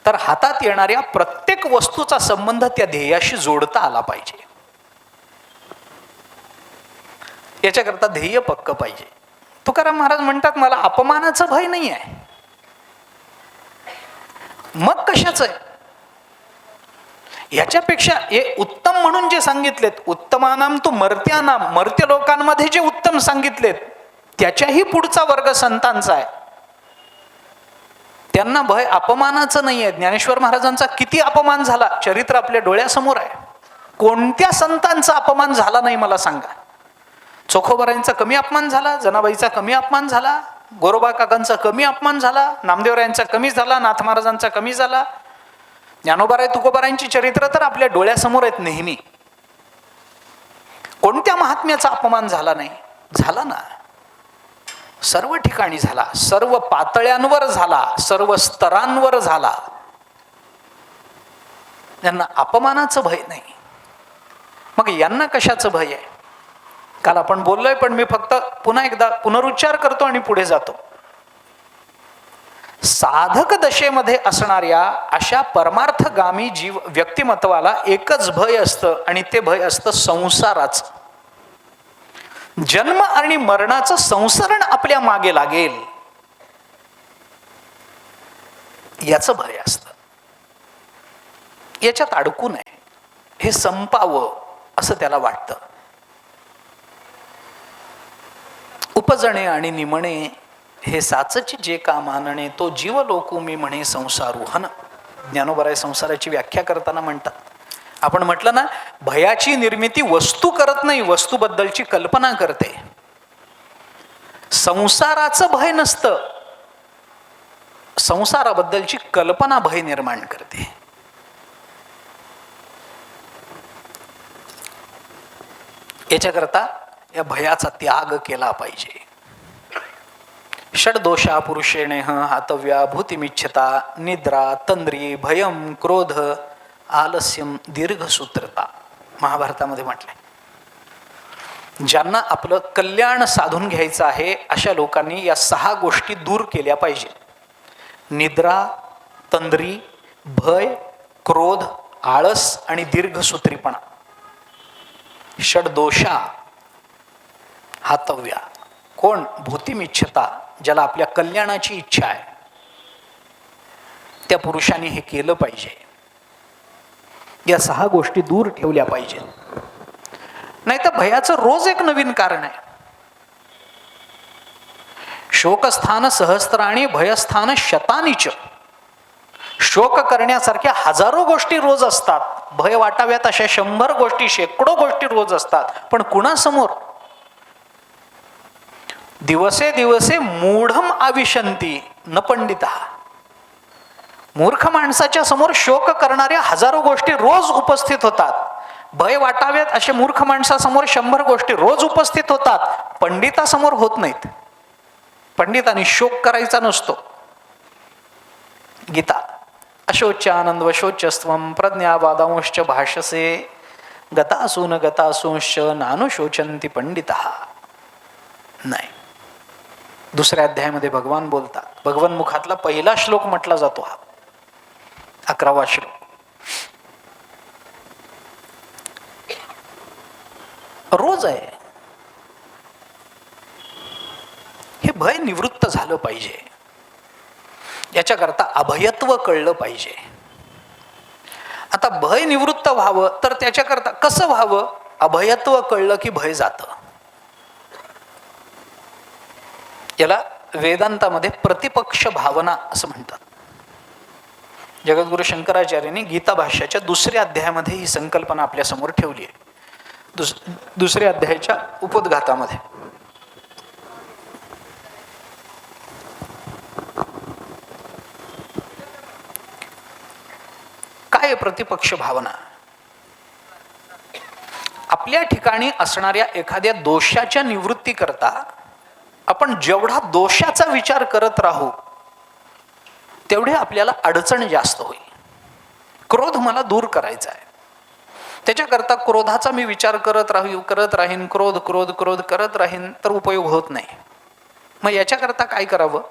तर हातात येणाऱ्या प्रत्येक वस्तूचा संबंध त्या ध्येयाशी जोडता आला पाहिजे. याच्याकरता ध्येय पक्क पाहिजे. तुकाराम महाराज म्हणतात, मला अपमानाचं भय नाही आहे. मग कशाच आहे? याच्यापेक्षा हे उत्तम म्हणून जे सांगितलेत, उत्तमानाम तो मर्त्यानाम, मर्त्य लोकांमध्ये जे उत्तम सांगितलेत त्याच्याही पुढचा वर्ग संतांचा आहे. त्यांना भय अपमानाचं नाही आहे. ज्ञानेश्वर महाराजांचा किती अपमान झाला चरित्र आपल्या डोळ्यासमोर आहे. कोणत्या संतांचा अपमान झाला नाही मला सांगा? चोखोबारायांचा कमी अपमान झाला, जनाबाईचा कमी अपमान झाला, गोरोबा काकांचा कमी अपमान झाला, नामदेवरायांचा कमी झाला, नाथ महाराजांचा कमी झाला. ज्ञानोबाराय तुकोबारायांची चरित्र तर आपल्या डोळ्यासमोर आहेत नेहमी. कोणत्या महात्म्याचा अपमान झाला नाही? झाला ना, सर्व ठिकाणी झाला, सर्व पातळ्यांवर झाला, सर्व स्तरांवर झाला. यांना अपमानाचं भय नाही. मग यांना कशाचं भय आहे? काल आपण बोललोय, पण मी फक्त पुन्हा एकदा पुनरुच्चार करतो आणि पुढे जातो. साधक दशेमध्ये असणाऱ्या अशा परमार्थगामी जीव व्यक्तिमत्वाला एकच भय असतं, आणि ते भय असतं संसाराचं. जन्म आणि मरणाचं संसरण आपल्या मागे लागेल याचं भय असतं. याच्यात अडकू नये, हे संपावं असं त्याला वाटतं. उपजणे आणि निमणे हे साचची जे का मानणे, तो जीव लोकू मी म्हणे संसारू. हा ना, ज्ञानोबराय संसाराची व्याख्या करताना म्हणतात. आपण म्हटलं ना, भयाची निर्मिती वस्तू करत नाही, वस्तूबद्दलची कल्पना करते. संसाराचं भय नसतं, संसाराबद्दलची कल्पना भय निर्माण करते. याच्याकरता या भयाचा त्याग केला पाहिजे. षड्दोषा पुरुषेणे हातव्या भूतिमिच्छता निद्रा तंद्री भयम क्रोध आलस्यम दीर्घसूत्रता. महाभारतामध्ये म्हटलंय, ज्यांना आपलं कल्याण साधून घ्यायचं आहे अशा लोकांनी या 6 गोष्टी दूर केल्या पाहिजे. निद्रा, तंद्री, भय, क्रोध, आळस आणि दीर्घसूत्रीपणा. षड्दोषा हातव्या. कोण? भूतिमिच्छता, ज्याला आपल्या कल्याणाची इच्छा आहे, त्या पुरुषाने हे केलं पाहिजे. या 6 गोष्टी दूर ठेवल्या पाहिजेत. नाही तर भयाचं रोज एक नवीन कारण आहे. शोकस्थान सहस्त्राणी भयस्थान शतानीच. शोक करण्यासारख्या हजारो गोष्टी रोज असतात, भय वाटाव्यात अशा 100 गोष्टी, शेकडो गोष्टी रोज असतात. पण कुणासमोर? दिवसे दिवसे मूढम आविशंती न पंडिता. मूर्ख माणसाच्या समोर शोक करणाऱ्या हजारो गोष्टी रोज उपस्थित होतात. भय वाटाव्यात अशा मूर्ख माणसासमोर 100 गोष्टी रोज उपस्थित होतात, पंडितासमोर होत नाहीत. पंडितांनी शोक करायचा नसतो. गीता. अशोच्यानंद वशोचस्त्वं प्रज्ञावादांश्च भाषसे गतासून गतासूंश्च नानुशोचन्ति पंडितः. नाही, 2ऱ्या अध्यायामध्ये भगवान बोलतात. भगवान मुखातला पहिला श्लोक म्हटला जातो हा, 11वा श्लोक. रोज आहे. हे भय निवृत्त झालं पाहिजे. याच्याकरता अभयत्व कळलं पाहिजे. आता भय निवृत्त व्हावं तर त्याच्याकरता कसं व्हावं? अभयत्व कळलं की भय जातं. याला वेदांतामध्ये प्रतिपक्ष भावना असं म्हणतात. जगद्गुरु शंकराचार्यांनी गीता भाष्याच्या 2ऱ्या अध्यायामध्ये ही संकल्पना आपल्या समोर ठेवली आहे. 2ऱ्या अध्यायाच्या उपोद्घातामध्ये. काय प्रतिपक्ष भावना? आपल्या ठिकाणी असणाऱ्या एखाद्या दोषाच्या निवृत्ती करता आपण जेवढा दोषाचा विचार करत राहू तेवढे आपल्याला अडचण जास्त होईल. क्रोध मला दूर करायचा आहे, त्याच्याकरता क्रोधाचा मी विचार करत राहीन, क्रोध क्रोध क्रोध करत राहीन तर उपयोग होत नाही. मग याच्याकरता काय करावं?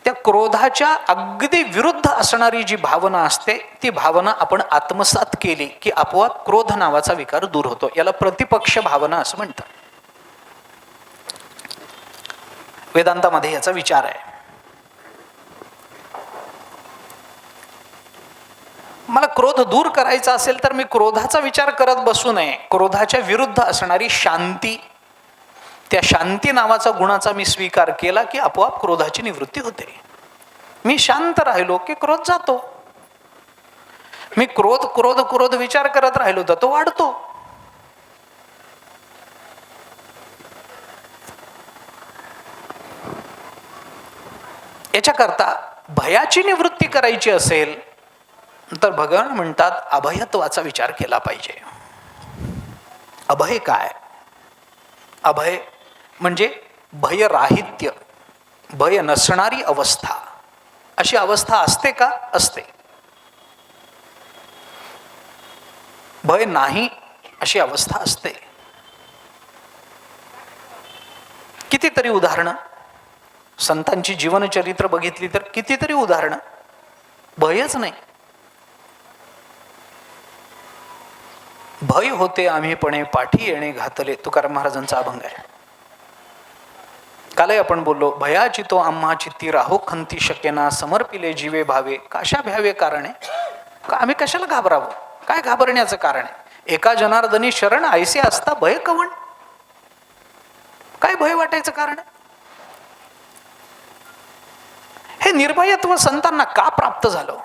त्या क्रोधाच्या अगदी विरुद्ध असणारी जी भावना असते ती भावना आपण आत्मसात केली की आपोआप क्रोध नावाचा विकार दूर होतो. याला प्रतिपक्ष भावना असं म्हणतात. वेदांतामध्ये याचा विचार आहे. मला क्रोध दूर करायचा असेल तर मी क्रोधाचा विचार करत बसू नये. क्रोधाच्या विरुद्ध असणारी शांती, त्या शांती नावाचा गुणाचा मी स्वीकार केला की आपोआप क्रोधाची निवृत्ती होते. मी शांत राहिलो की क्रोध जातो. मी क्रोध क्रोध क्रोध विचार करत राहिलो तर तो वाढतो. याच्याकरता भयाची निवृत्ती करायची असेल तर भगवान म्हणतात अभयत्वाचा विचार केला पाहिजे. अभय काय? अभय म्हणजे भयराहित्य, भय नसणारी अवस्था. अशी अवस्था असते का? असते. भय नाही अशी अवस्था असते. कितीतरी उदाहरणं, संतांची जीवनचरित्र बघितली तर कितीतरी उदाहरणं भयच नाही. भय होते आम्हीपणे पाठी येणे घातले, तुकाराम महाराजांचा अभंग आहे. कालही आपण बोललो, भयाची तो आम्हा चित्ती राहो खंती शक्यना समर्पिले जीवे भावे. काशा भ्यावे कारणे? आम्ही कशाला घाबरावं? काय घाबरण्याचं कारण आहे? एका जनार्दनी शरण ऐसे असता भय कवण. काय भय वाटायचं कारण आहे? हे निर्भयत्व संतांना का प्राप्त झालं?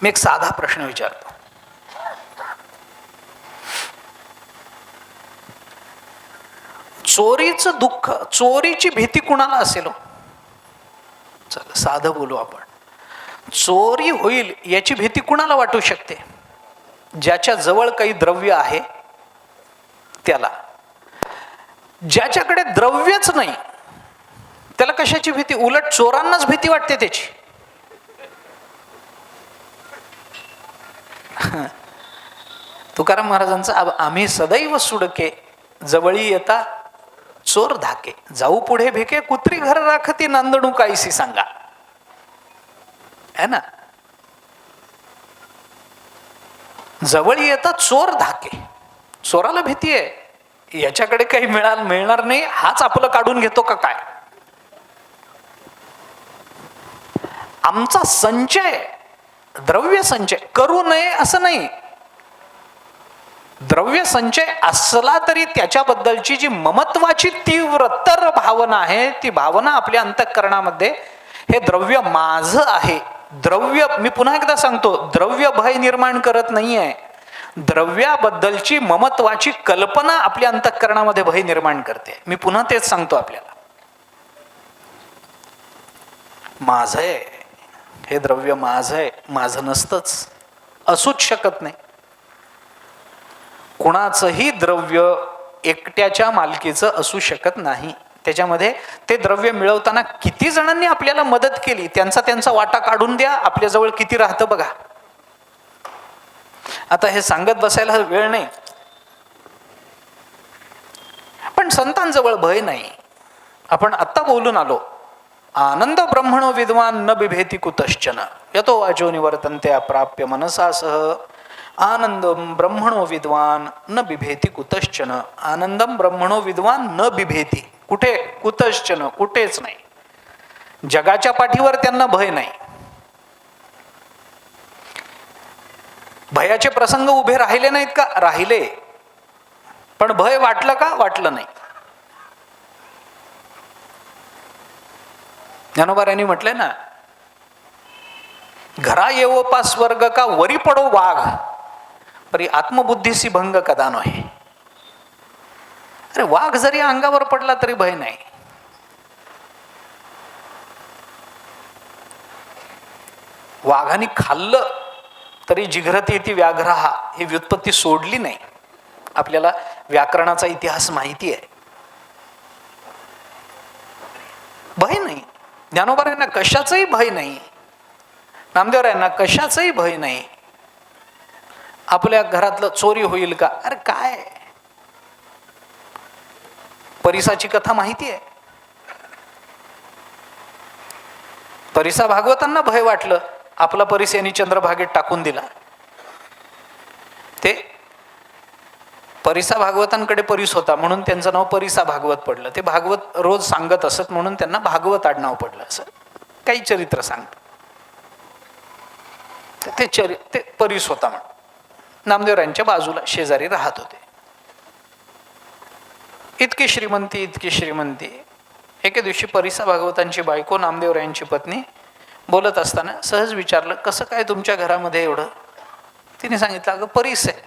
मी एक साधा प्रश्न विचारतो. चोरीचं दुःख, चोरीची भीती कुणाला असेल? चला साधं बोलू आपण. चोरी होईल याची भीती कुणाला वाटू शकते? ज्याच्या जवळ काही द्रव्य आहे त्याला. ज्याच्याकडे द्रव्यच नाही त्याला कशाची भीती? उलट चोरांनाच भीती वाटते त्याची. तुकाराम महाराजांचं, आम्ही सदैव सुडके जवळी येता चोर धाके, जाऊ पुढे भेके कुत्री घर राखती नांदणू काहीसी सांगा. है ना? जवळ येता चोर धाके. चोराला भीती आहे याच्याकडे काही मिळणार नाही, हाच आपलं काढून घेतो का काय? आमचा संचय, द्रव्य संचय करू नये असं नाही. द्रव्य संचय असला तरी त्याच्याबद्दलची जी ममत्वाची तीव्रतर भावना आहे, ती भावना आपल्या अंतःकरणामध्ये, हे द्रव्य माझं आहे. द्रव्य, मी पुन्हा एकदा सांगतो, द्रव्य भय निर्माण करत नाहीये. द्रव्याबद्दलची ममत्वाची कल्पना आपल्या अंतःकरणामध्ये भय निर्माण करते. मी पुन्हा तेच सांगतो आपल्याला. माझं आहे हे द्रव्य, माझं आहे, माझं नसतंच, असूच शकत नाही. कुणाचंही द्रव्य एकट्याच्या मालकीचं असू शकत नाही. त्याच्यामध्ये ते द्रव्य मिळवताना किती जणांनी आपल्याला मदत केली, त्यांचा वाटा काढून द्या, आपल्याजवळ किती राहतं बघा. आता हे सांगत बसायला वेळ नाही, पण संतांजवळ भय नाही. आपण आत्ता बोलून आलो, आनंद ब्रह्मणो विद्वान न बिभेती कुतश्चन यतो वाचो निवर्तन्ते अप्राप्य मनसा सह. आनंदम ब्रह्मणो विद्वान न बिभेती कुतश्चन. आनंदम ब्रह्मणो विद्वान न बिभेती. कुठे? कुतश्चन, कुठेच नाही. जगाच्या पाठीवर त्यांना भय नाही. भयाचे प्रसंग उभे राहिले नाहीत का? राहिले. पण भय वाटलं का? वाटलं नाही. ज्ञानोबारांनी म्हटलंय ना, घरा येवो पा स्वर्ग का वरी पडो वाघ, परी आत्मबुद्धीसी भंग कदा नये. अरे वाघ जरी अंगावर पडला तरी भय नाही. वाघाने खाल्लं तरी जिघ्रती ती व्याघ्रहा, ही व्युत्पत्ती सोडली नाही. आपल्याला व्याकरणाचा इतिहास माहिती आहे. भय नाही. ज्ञानोबारांना कशाचंही भय नाही, नामदेवरायांना कशाचंही भय नाही. आपल्या घरातलं चोरी होईल का? अरे काय, परिसाची कथा माहिती आहे. परिसा भागवतांना भय वाटलं, आपला परिस यांनी चंद्रभागेत टाकून दिला. ते परिसा भागवतांकडे परिस होता म्हणून त्यांचं नाव परिसा भागवत पडलं. ते भागवत रोज सांगत असत म्हणून त्यांना भागवत आडनाव पडलं. असं काही चरित्र सांगत. ते परिस होता म्हणून नामदेवरांच्या बाजूला शेजारी राहत होते. इतकी श्रीमंती, इतकी श्रीमंती. एके दिवशी परिसा भागवतांची बायको नामदेवरायांची पत्नी बोलत असताना सहज विचारलं, कसं काय तुमच्या घरामध्ये एवढं? तिने सांगितलं, अगं परिस आहे.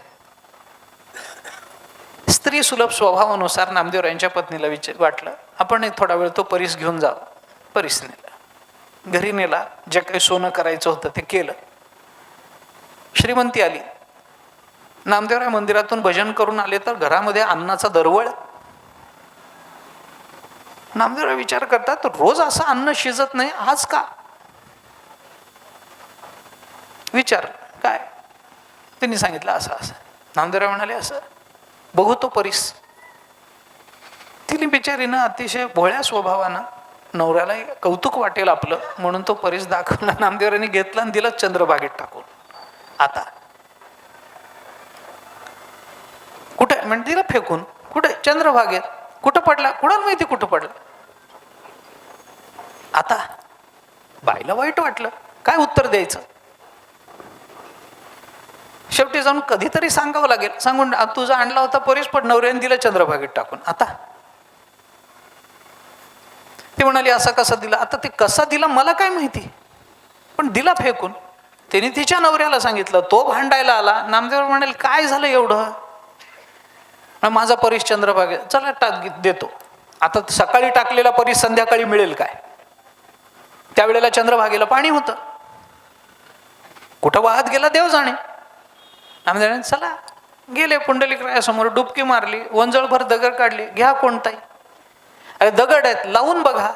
स्त्री सुलभ स्वभावानुसार नामदेवरायांच्या पत्नीला वाटलं आपण एक थोडा वेळ तो परिस घेऊन जावं. परिस नेला, घरी नेला. जे काही सोनं करायचं होतं ते केलं. श्रीमंती आली. नामदेवराय मंदिरातून भजन करून आले तर घरामध्ये अन्नाचा दरवळ. नामदेवराय विचार करतात, रोज असं अन्न शिजत नाही, आज का? विचार काय? त्यांनी सांगितलं असं असं. नामदेवराय म्हणाले, असं बघू तो परिस. तिने बिचारीनं अतिशय भोळ्या स्वभावानं, नवऱ्याला कौतुक वाटेल आपलं म्हणून तो परिस दाखवला. नामदेवरायांनी घेतला आणि दिला चंद्रभागेत टाकून. आता कुठे? म्हणजे दिला फेकून. कुठे? चंद्रभागेत. कुठं पडला? कुणाला माहिती कुठं पडला. आता बाईला वाईट वाटलं. काय उत्तर द्यायचं? शेवटी जाऊन कधीतरी सांगावं लागेल. सांगून तुझा आणला होता परीस, पण नवऱ्याने दिला चंद्रभागेत टाकून. आता ती म्हणाली असा कसा दिला? आता ते कसा दिला मला काय माहिती, पण दिला फेकून. त्याने तिच्या नवऱ्याला सांगितलं, तो भांडायला आला. नामदेव म्हणाले काय झालं एवढं? माझा परीस चंद्रभागेत, चला टाक देतो. आता सकाळी टाकलेला परीस संध्याकाळी मिळेल काय? त्यावेळेला चंद्रभागेला पाणी होतं. कुठं वाहत गेला देव जाणे. नामदेवाने चला गेले पुंडलिकरायासमोर, डुबकी मारली, वंजळभर दगड काढली. घ्या कोणताही. अरे दगड आहेत, लावून बघा.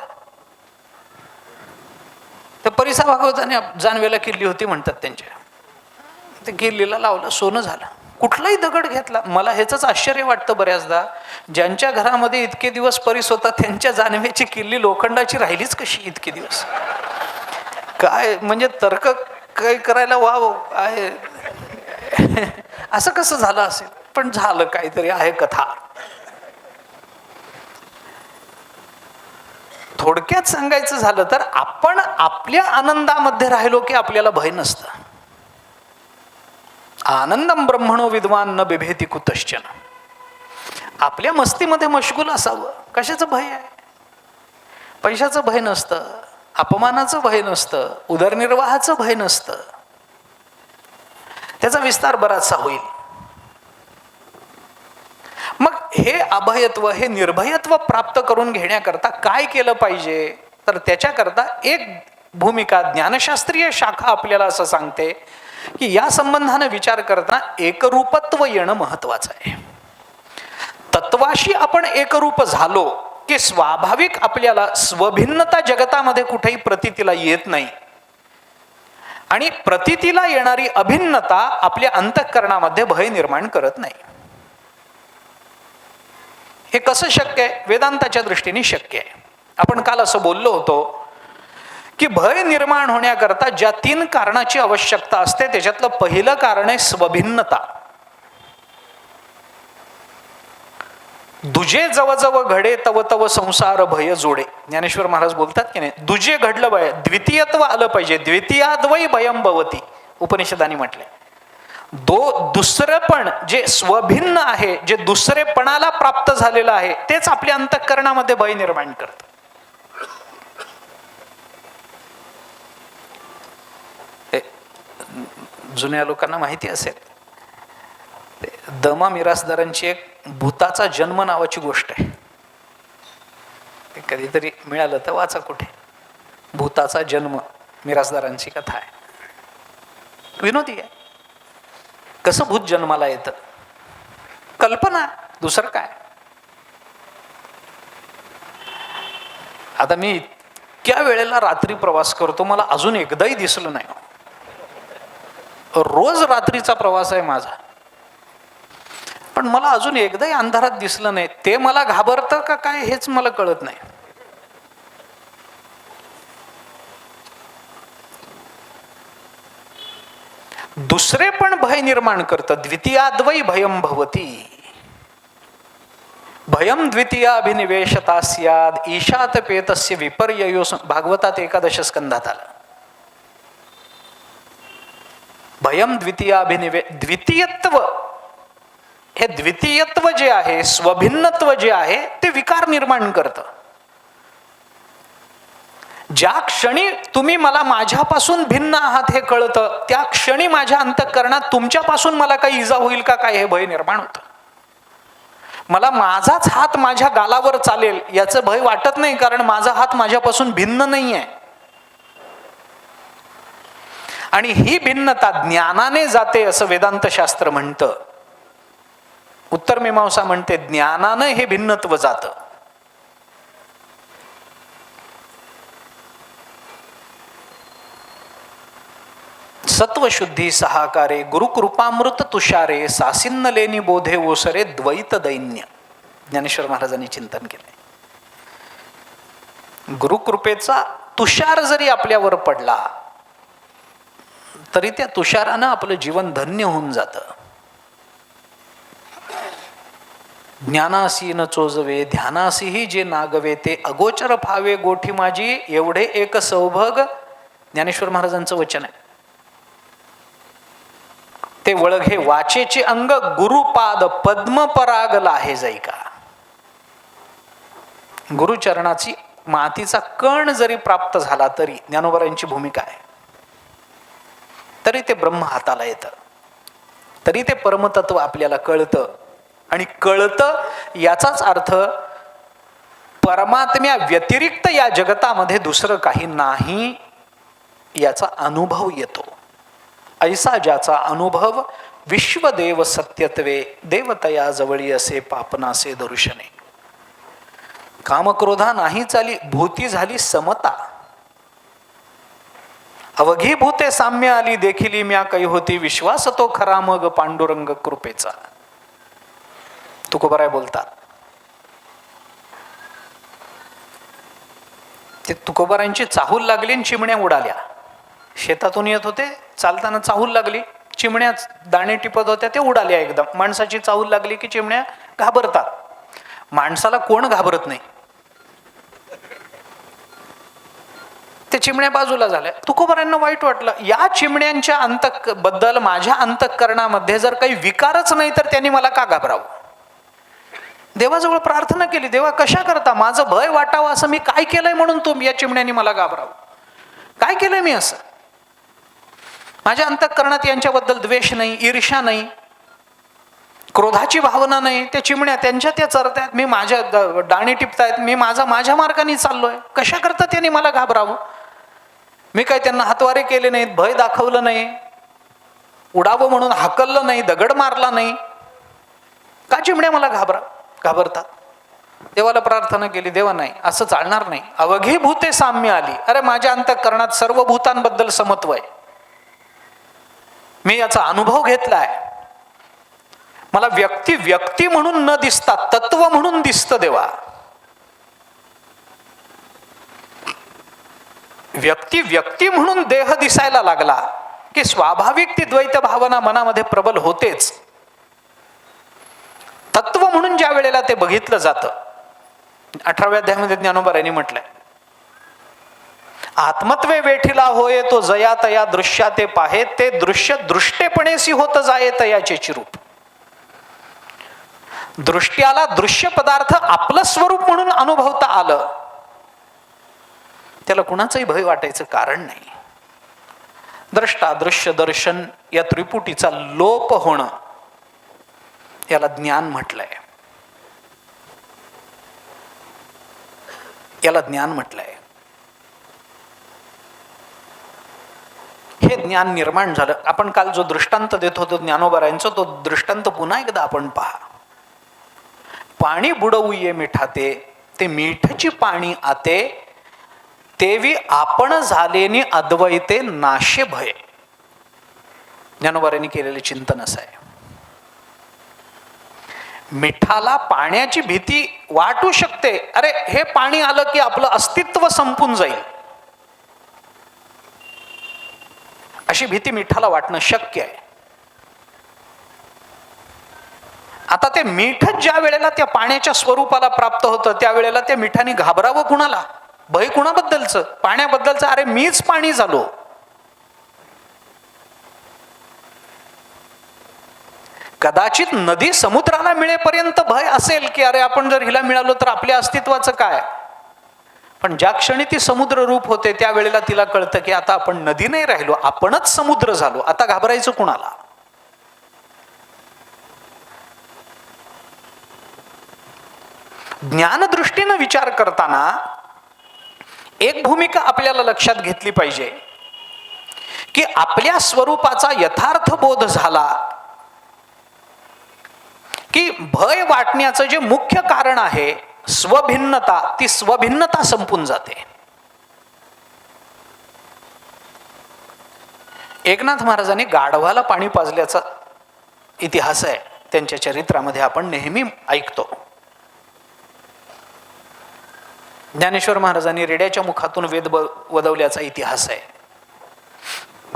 त्या परिसा भागवताने जानवेला किल्ली होती म्हणतात त्यांच्या, ते किल्लीला लावलं, सोनं झालं. कुठलाही दगड घेतला. मला ह्याच आश्चर्य वाटतं बऱ्याचदा, ज्यांच्या घरामध्ये इतके दिवस परीस होता त्यांच्या जानवेची किल्ली लोखंडाची राहिलीच कशी इतके दिवस? काय म्हणजे तर्क काय करायला वाव आहे. असं कसं झालं असेल? पण झालं, काहीतरी आहे कथा. थोडक्यात सांगायचं झालं तर आपण आपल्या आनंदामध्ये राहिलो की आपल्याला भय नसतं. आनंदम ब्रह्मणो विद्वान न बिभेती कुतश्चन. आपल्या मस्तीमध्ये मशगूल असावं. कशाचं भय आहे? पैशाचं भय नसतं, अपमानाचं भय नसतं, उदरनिर्वाहाचं भय नसतं. त्याचा विस्तार बराचसा होईल. मग हे अभयत्व, हे निर्भयत्व प्राप्त करून घेण्याकरता काय केलं पाहिजे? तर त्याच्याकरता एक भूमिका ज्ञानशास्त्रीय शाखा आपल्याला असं सांगते की या संबंधाने विचार करताना एकरूपत्व येणं महत्वाचं आहे. तत्वाशी आपण एकरूप झालो की स्वाभाविक आपल्याला स्वभिन्नता जगतामध्ये कुठेही प्रतीतीला येत नाही, आणि प्रतीतीला येणारी अभिन्नता आपल्या अंतःकरणामध्ये भय निर्माण करत नाही. हे कसं शक्य आहे? वेदांताच्या दृष्टीने शक्य आहे. आपण काल असं बोललो होतो की भय निर्माण होण्याकरता ज्या 3 कारणाची आवश्यकता असते त्याच्यातलं पहिलं कारण आहे स्वभिन्नता. दुजे जवजव घडे तव तव संसार भय जोडे. ज्ञानेश्वर महाराज बोलतात की नाही, दुजे घडलं पाहिजे, द्वितीयत्व आलं पाहिजे. द्वितीयाद्वै भयम भवती उपनिषदानी म्हटलंय. दुसरं पण जे स्वभिन्न आहे, जे दुसरेपणाला प्राप्त झालेलं आहे, तेच आपल्या अंतःकरणामध्ये भय निर्माण करतं. जुन्या लोकांना माहिती असेल, दमा मिरासदारांची एक भूताचा जन्म नावाची गोष्ट आहे. ते कधीतरी मिळालं तर वाचा कुठे. भूताचा जन्म, मिरासदारांची कथा आहे. विनोदी आहे. कसं भूत जन्माला येतं? कल्पना, दुसरं काय. आता मी इतक्या वेळेला रात्री प्रवास करतो, मला अजून एकदाही दिसलं नाही. रोज रात्रीचा प्रवास आहे माझा, पण मला अजून एकदाही अंधारात दिसलं नाही. ते मला घाबरतं का काय हेच मला कळत नाही. दुसरे पण भय निर्माण करतं. द्वितीयाद्वै भयम भवती. भयम द्वितीयाभिनिवेशता स्याद ईशात पेतस्य विपर्ययो. भागवतात 11 स्कंधात आलं. भयम द्वितीयत्व, हे द्वितीयत्व जे आहे, स्वभिन्नत्व जे आहे, ते विकार निर्माण करतं. ज्या क्षणी तुम्ही मला माझ्यापासून भिन्न आहात हे कळतं, त्या क्षणी माझ्या अंतःकरणात तुमच्यापासून मला काही इजा होईल का काय हे भय निर्माण होतं. मला माझाच हात माझ्या गालावर चालेल याचं भय वाटत नाही, कारण माझा हात माझ्यापासून भिन्न नाही आहे. आणि ही भिन्नता ज्ञानाने जाते असं वेदांत शास्त्र म्हणतं. उत्तर मीमांसा म्हणते ज्ञानानं हे भिन्नत्व जातं. सत्वशुद्धी सहाकारे गुरुकृपामृत तुषारे सासिन्न लेनी बोधे ओसरे द्वैत दैन्य. ज्ञानेश्वर महाराजांनी चिंतन केलंय. गुरुकृपेचा तुषार जरी आपल्यावर पडला तरी त्या तुषारानं आपलं जीवन धन्य होऊन जातं. ज्ञानासी न चोजवे ध्यानासीही जे नागवे ते अगोचर फावे गोठी माझी एवढे एक सौभग ज्ञानेश्वर महाराजांचं वचन आहे. ते वळघे वाचेचे अंग गुरुपाद पद्मपराग लाहे जैका. गुरुचरणाची मातीचा कण जरी प्राप्त झाला तरी, ज्ञानोबरांची भूमिका आहे, तरी ते ब्रह्म हाताला येतं, तरी ते परमतत्व आपल्याला कळतं. आणि कळतं याचाच अर्थ परमात्म्या व्यतिरिक्त या जगतामध्ये दुसरं काही नाही याचा अनुभव येतो. ऐसा ज्याचा अनुभव विश्वदेव सत्यत्वे देवतया जवळी असे पापनासे दर्शने. कामक्रोधा नाही चाली भूती झाली समता. अवघी भूते साम्य आली देखिली म्या काही होती विश्वास तो खरा मग पांडुरंग कृपेचा. तुकोबाराय बोलतात. ते तुकोबारांची चाहूल लागली आणि चिमण्या उडाल्या. शेतातून येत होते, चालताना चाहूल लागली, चिमण्या दाणे टिपत होत्या, ते उडाल्या एकदम. माणसाची चाहूल लागली की चिमण्या घाबरतात. माणसाला कोण घाबरत नाही. ते चिमण्या बाजूला झाल्या. तुकोबारांना वाईट वाटलं, या चिमण्यांच्या बद्दल माझ्या अंतःकरणामध्ये जर काही विकारच नाही तर त्यांनी मला का घाबरावं. देवाजवळ प्रार्थना केली, देवा कशा करता, माझं भय वाटावं असं मी काय केलंय म्हणून तुम्ही या चिमण्यांनी मला घाबरावं. काय केलंय मी असं. माझ्या अंतःकरणात यांच्याबद्दल द्वेष नाही, ईर्ष्या नाही, क्रोधाची भावना नाही. त्या चिमण्या त्यांच्या त्या चरतायत, मी माझ्या दाणे टिपतायत, मी माझ्या मार्गाने चाललोय, कशा करता त्यांनी मला घाबरावं. मी काही त्यांना हातवारे केले नाहीत, भय दाखवलं नाही, उडावं म्हणून हाकललं नाही, दगड मारला नाही, का चिमण्या मला घाबरतात. देवाला प्रार्थना केली, देवा नाही, असं चालणार नाही. अवघी भूते साम्य आली. अरे माझ्या अंतःकरणात सर्व भूतांबद्दल समत्व आहे, मी याचा अनुभव घेतलाय. मला व्यक्ती म्हणून न दिसता तत्व म्हणून दिसतं देवा. व्यक्ती म्हणून देह दिसायला लागला की स्वाभाविक ती द्वैत भावना मनामध्ये प्रबल होतेच. तत्व म्हणून ज्या वेळेला ते बघितलं जातं, 18व्या अध्यायामध्ये ज्ञानोबारांनी म्हटलंय, आत्मत्वे वेठीला होय तो जया तया दृश्या ते पाहे, ते दृश्य दृष्टेपणेसी होत जाये तयाचे चिरूप. दृष्ट्याला दृश्य पदार्थ आपलं स्वरूप म्हणून अनुभवता आलं, त्याला कुणाचंही भय वाटायचं कारण नाही. द्रष्टा दृश्य दर्शन या त्रिपुटीचा लोप होणं, याला ज्ञान म्हटलंय. याला ज्ञान म्हटलंय. हे ज्ञान निर्माण झालं. आपण काल जो दृष्टांत देत होतो ज्ञानोबारांचा, तो दृष्टांत पुन्हा एकदा आपण पहा. पाणी बुडवू ये मिठाते, ते मीठची पाणी आते, तेवी आपण झालेनी अद्वैते नाशे भय. ज्ञानोबारांनी केलेले चिंतन असं आहे. मिठाला पाण्याची भीती वाटू शकते, अरे हे पाणी आलं की आपलं अस्तित्व संपून जाईल, अशी भीती मिठाला वाटणं शक्य आहे. आता ते मीठच ज्या वेळेला त्या पाण्याच्या स्वरूपाला प्राप्त होतं, त्यावेळेला त्या मिठाने घाबरावं कुणाला, भय कुणाबद्दलचं, पाण्याबद्दलचं. अरे मीच पाणी झालो. कदाचित नदी समुद्राला मिळेपर्यंत भय असेल की अरे आपण जर हिला मिळालो तर आपल्या अस्तित्वाचं काय. पण ज्या क्षणी ती समुद्र रूप होते त्यावेळेला तिला कळतं की आता आपण नदी नाही राहिलो, आपणच समुद्र झालो, आता घाबरायचं कुणाला. ज्ञानदृष्टीनं विचार करताना एक भूमिका आपल्याला लक्षात घेतली पाहिजे की आपल्या स्वरूपाचा यथार्थ बोध झाला की भय वाटण्याचं जे मुख्य कारण आहे स्वभिन्नता, ती स्वभिन्नता संपून जाते. एकनाथ महाराजांनी गाढवाला पाणी पाजल्याचा इतिहास आहे, त्यांच्या चरित्रामध्ये आपण नेहमी ऐकतो. ज्ञानेश्वर महाराजांनी रेड्याच्या मुखातून वेद वदवल्याचा इतिहास आहे.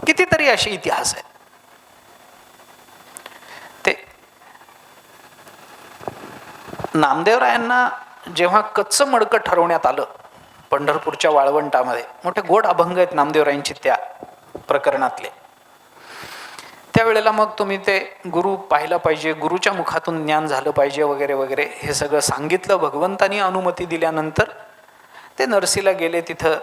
कितीतरी असे इतिहास आहेत. ते नामदेवरायांना जेव्हा कच्चं मडकं ठरवण्यात आलं पंढरपूरच्या वाळवंटामध्ये मोठे गोड अभंग आहेत नामदेवरायांची त्या प्रकरणातले. त्यावेळेला मग तुम्ही ते गुरु पाहिला पाहिजे, गुरुच्या मुखातून ज्ञान झालं पाहिजे वगैरे वगैरे हे सगळं सांगितलं. भगवंतानी अनुमती दिल्यानंतर ते नरसीला गेले. तिथं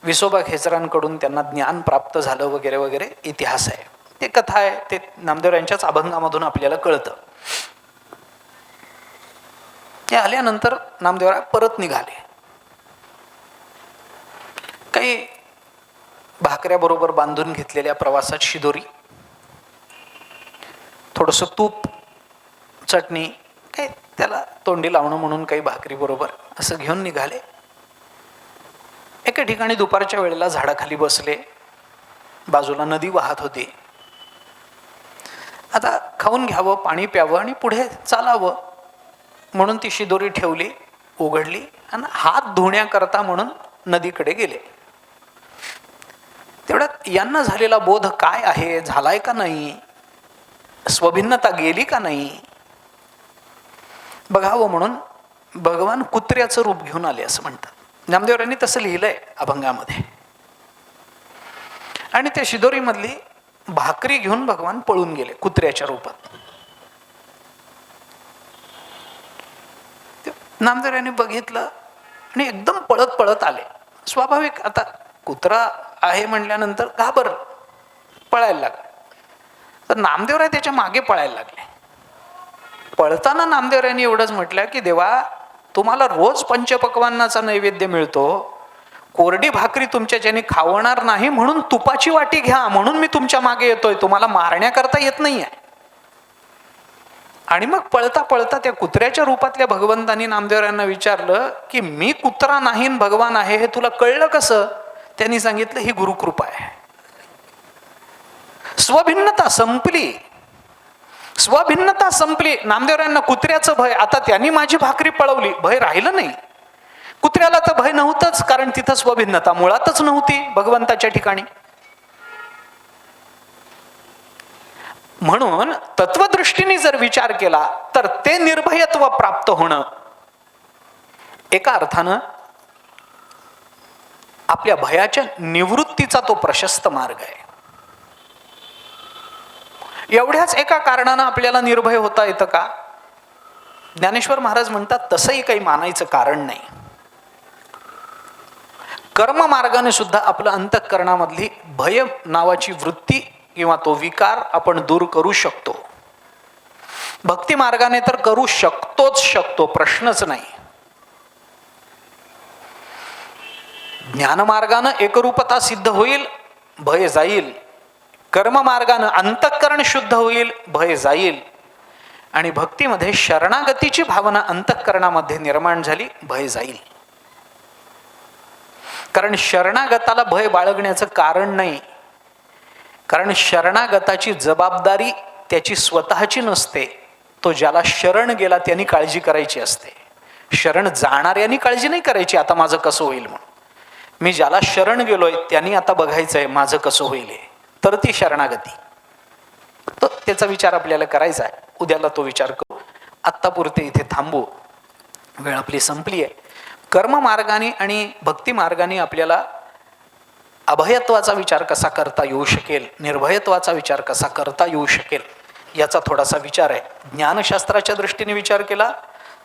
विसोबा खेचरांकडून त्यांना ज्ञान प्राप्त झालं वगैरे वगैरे इतिहास आहे. ते कथा आहे, ते नामदेवरायांच्याच अभंगामधून आपल्याला कळतं. ते आल्यानंतर नामदेवराय परत निघाले. काही भाकऱ्याबरोबर बांधून घेतलेल्या प्रवासात शिदोरी, थोडंसं तूप, चटणी, काही त्याला तोंडी लावणं म्हणून काही भाकरी बरोबर असं घेऊन निघाले. एका ठिकाणी दुपारच्या वेळेला झाडाखाली बसले. बाजूला नदी वाहत होती. आता खाऊन घ्यावं, पाणी प्यावं आणि पुढे चालावं म्हणून ती शिदोरी ठेवली, उघडली आणि हात धुण्याकरता म्हणून नदीकडे गेले. तेवढ्यात यांना झालेला बोध काय आहे, झालाय का नाही, स्वभिन्नता गेली का नाही बघावं म्हणून भगवान कुत्र्याचं रूप घेऊन आले असं म्हणतात. नामदेवरांनी तसं लिहिलंय अभंगामध्ये. आणि त्या शिदोरीमधली भाकरी घेऊन भगवान पळून गेले कुत्र्याच्या रूपात. नामदेवरांनी बघितलं आणि एकदम पळत पळत आले. स्वाभाविक, आता कुत्रा आहे म्हणल्यानंतर घाबर पळायला लागला. तर नामदेवराय त्याच्या मागे पळायला लागले. पळताना नामदेवरायांनी एवढंच म्हटलं की देवा, तुम्हाला रोज पंचपक्वान्नाचा नैवेद्य मिळतो, कोरडी भाकरी तुमच्याच्याने खावणार नाही म्हणून तुपाची वाटी घ्या म्हणून मी तुमच्या मागे येतोय, तुम्हाला मारण्याकरता येत नाहीये. आणि मग पळता पळता त्या कुत्र्याच्या रूपातल्या भगवंतांनी नामदेवरायांना विचारलं की मी कुत्रा नाही भगवान आहे हे तुला कळलं कसं? त्यांनी सांगितलं ही गुरुकृपा आहे. स्वभिन्नता संपली, स्वभिन्नता संपली. नामदेवरायांना कुत्र्याचं भय, आता त्यांनी माझी भाकरी पळवली, भय राहिलं नाही. कुत्र्याला तर भय नव्हतंच, कारण तिथं स्वभिन्नता मुळातच नव्हती भगवंताच्या ठिकाणी. म्हणून तत्वदृष्टीने जर विचार केला तर ते निर्भयत्व प्राप्त होणं एका अर्थानं आपल्या भयाच्या निवृत्तीचा तो प्रशस्त मार्ग आहे. एवढ्याच एका कारणानं आपल्याला निर्भय होता येतं का? ज्ञानेश्वर महाराज म्हणतात तसंही काही मानायचं कारण नाही. कर्म मार्गाने सुद्धा आपलं अंतःकरणामधली भय नावाची वृत्ती किंवा तो विकार आपण दूर करू शकतो. भक्ती मार्गाने तर करू शकतो, प्रश्नच नाही. ज्ञानमार्गानं एकरूपता सिद्ध होईल, भय जाईल. कर्ममार्गानं अंतःकरण शुद्ध होईल, भय जाईल. आणि भक्तीमध्ये शरणागतीची भावना अंतःकरणामध्ये निर्माण झाली, भय जाईल. कारण शरणागताला भय बाळगण्याचं कारण नाही, कारण शरणागताची जबाबदारी त्याची स्वतःची नसते. तो ज्याला शरण गेला त्यांनी काळजी करायची असते. शरण जाणाऱ्यांनी काळजी नाही करायची आता माझं कसं होईल म्हणून. मी ज्याला शरण गेलोय त्यांनी आता बघायचंय माझं कसं होईल, तर ती शरणागती. तो त्याचा विचार आपल्याला करायचा आहे. उद्याला तो विचार करू. आत्तापुरते इथे थांबू, वेळ आपली संपली आहे. कर्ममार्गाने आणि भक्ती मार्गाने आपल्याला अभयत्वाचा विचार कसा करता येऊ शकेल, निर्भयत्वाचा विचार कसा करता येऊ शकेल याचा थोडासा विचार आहे. ज्ञानशास्त्राच्या दृष्टीने विचार केला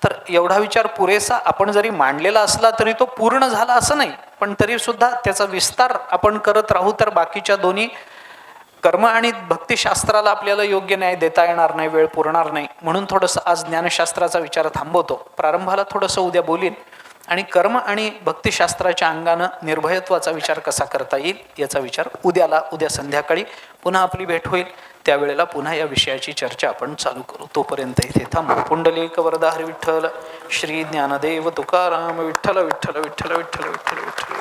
तर एवढा विचार पुरेसा आपण जरी मांडलेला असला तरी तो पूर्ण झाला असं नाही, पण तरी सुद्धा त्याचा विस्तार आपण करत राहू तर बाकीच्या दोन्ही कर्म आणि भक्तिशास्त्राला आपल्याला योग्य न्याय देता येणार नाही, वेळ पुरणार नाही. म्हणून थोडंसं आज ज्ञानशास्त्राचा विचार थांबवतो. प्रारंभाला थोडंसं उद्या बोलीन आणि कर्म आणि भक्तिशास्त्राच्या अंगानं निर्भयत्वाचा विचार कसा करता येईल याचा विचार उद्या संध्याकाळी पुन्हा आपली भेट होईल. त्यावेळेला पुन्हा या विषयाची चर्चा आपण चालू करू. तोपर्यंत इथे थांबू. पुंडलिक वरदा हरी विठ्ठल, श्री ज्ञानदेव तुकाराम विठ्ठल विठ्ठल विठ्ठल विठ्ठल विठ्ठल विठ्ठल.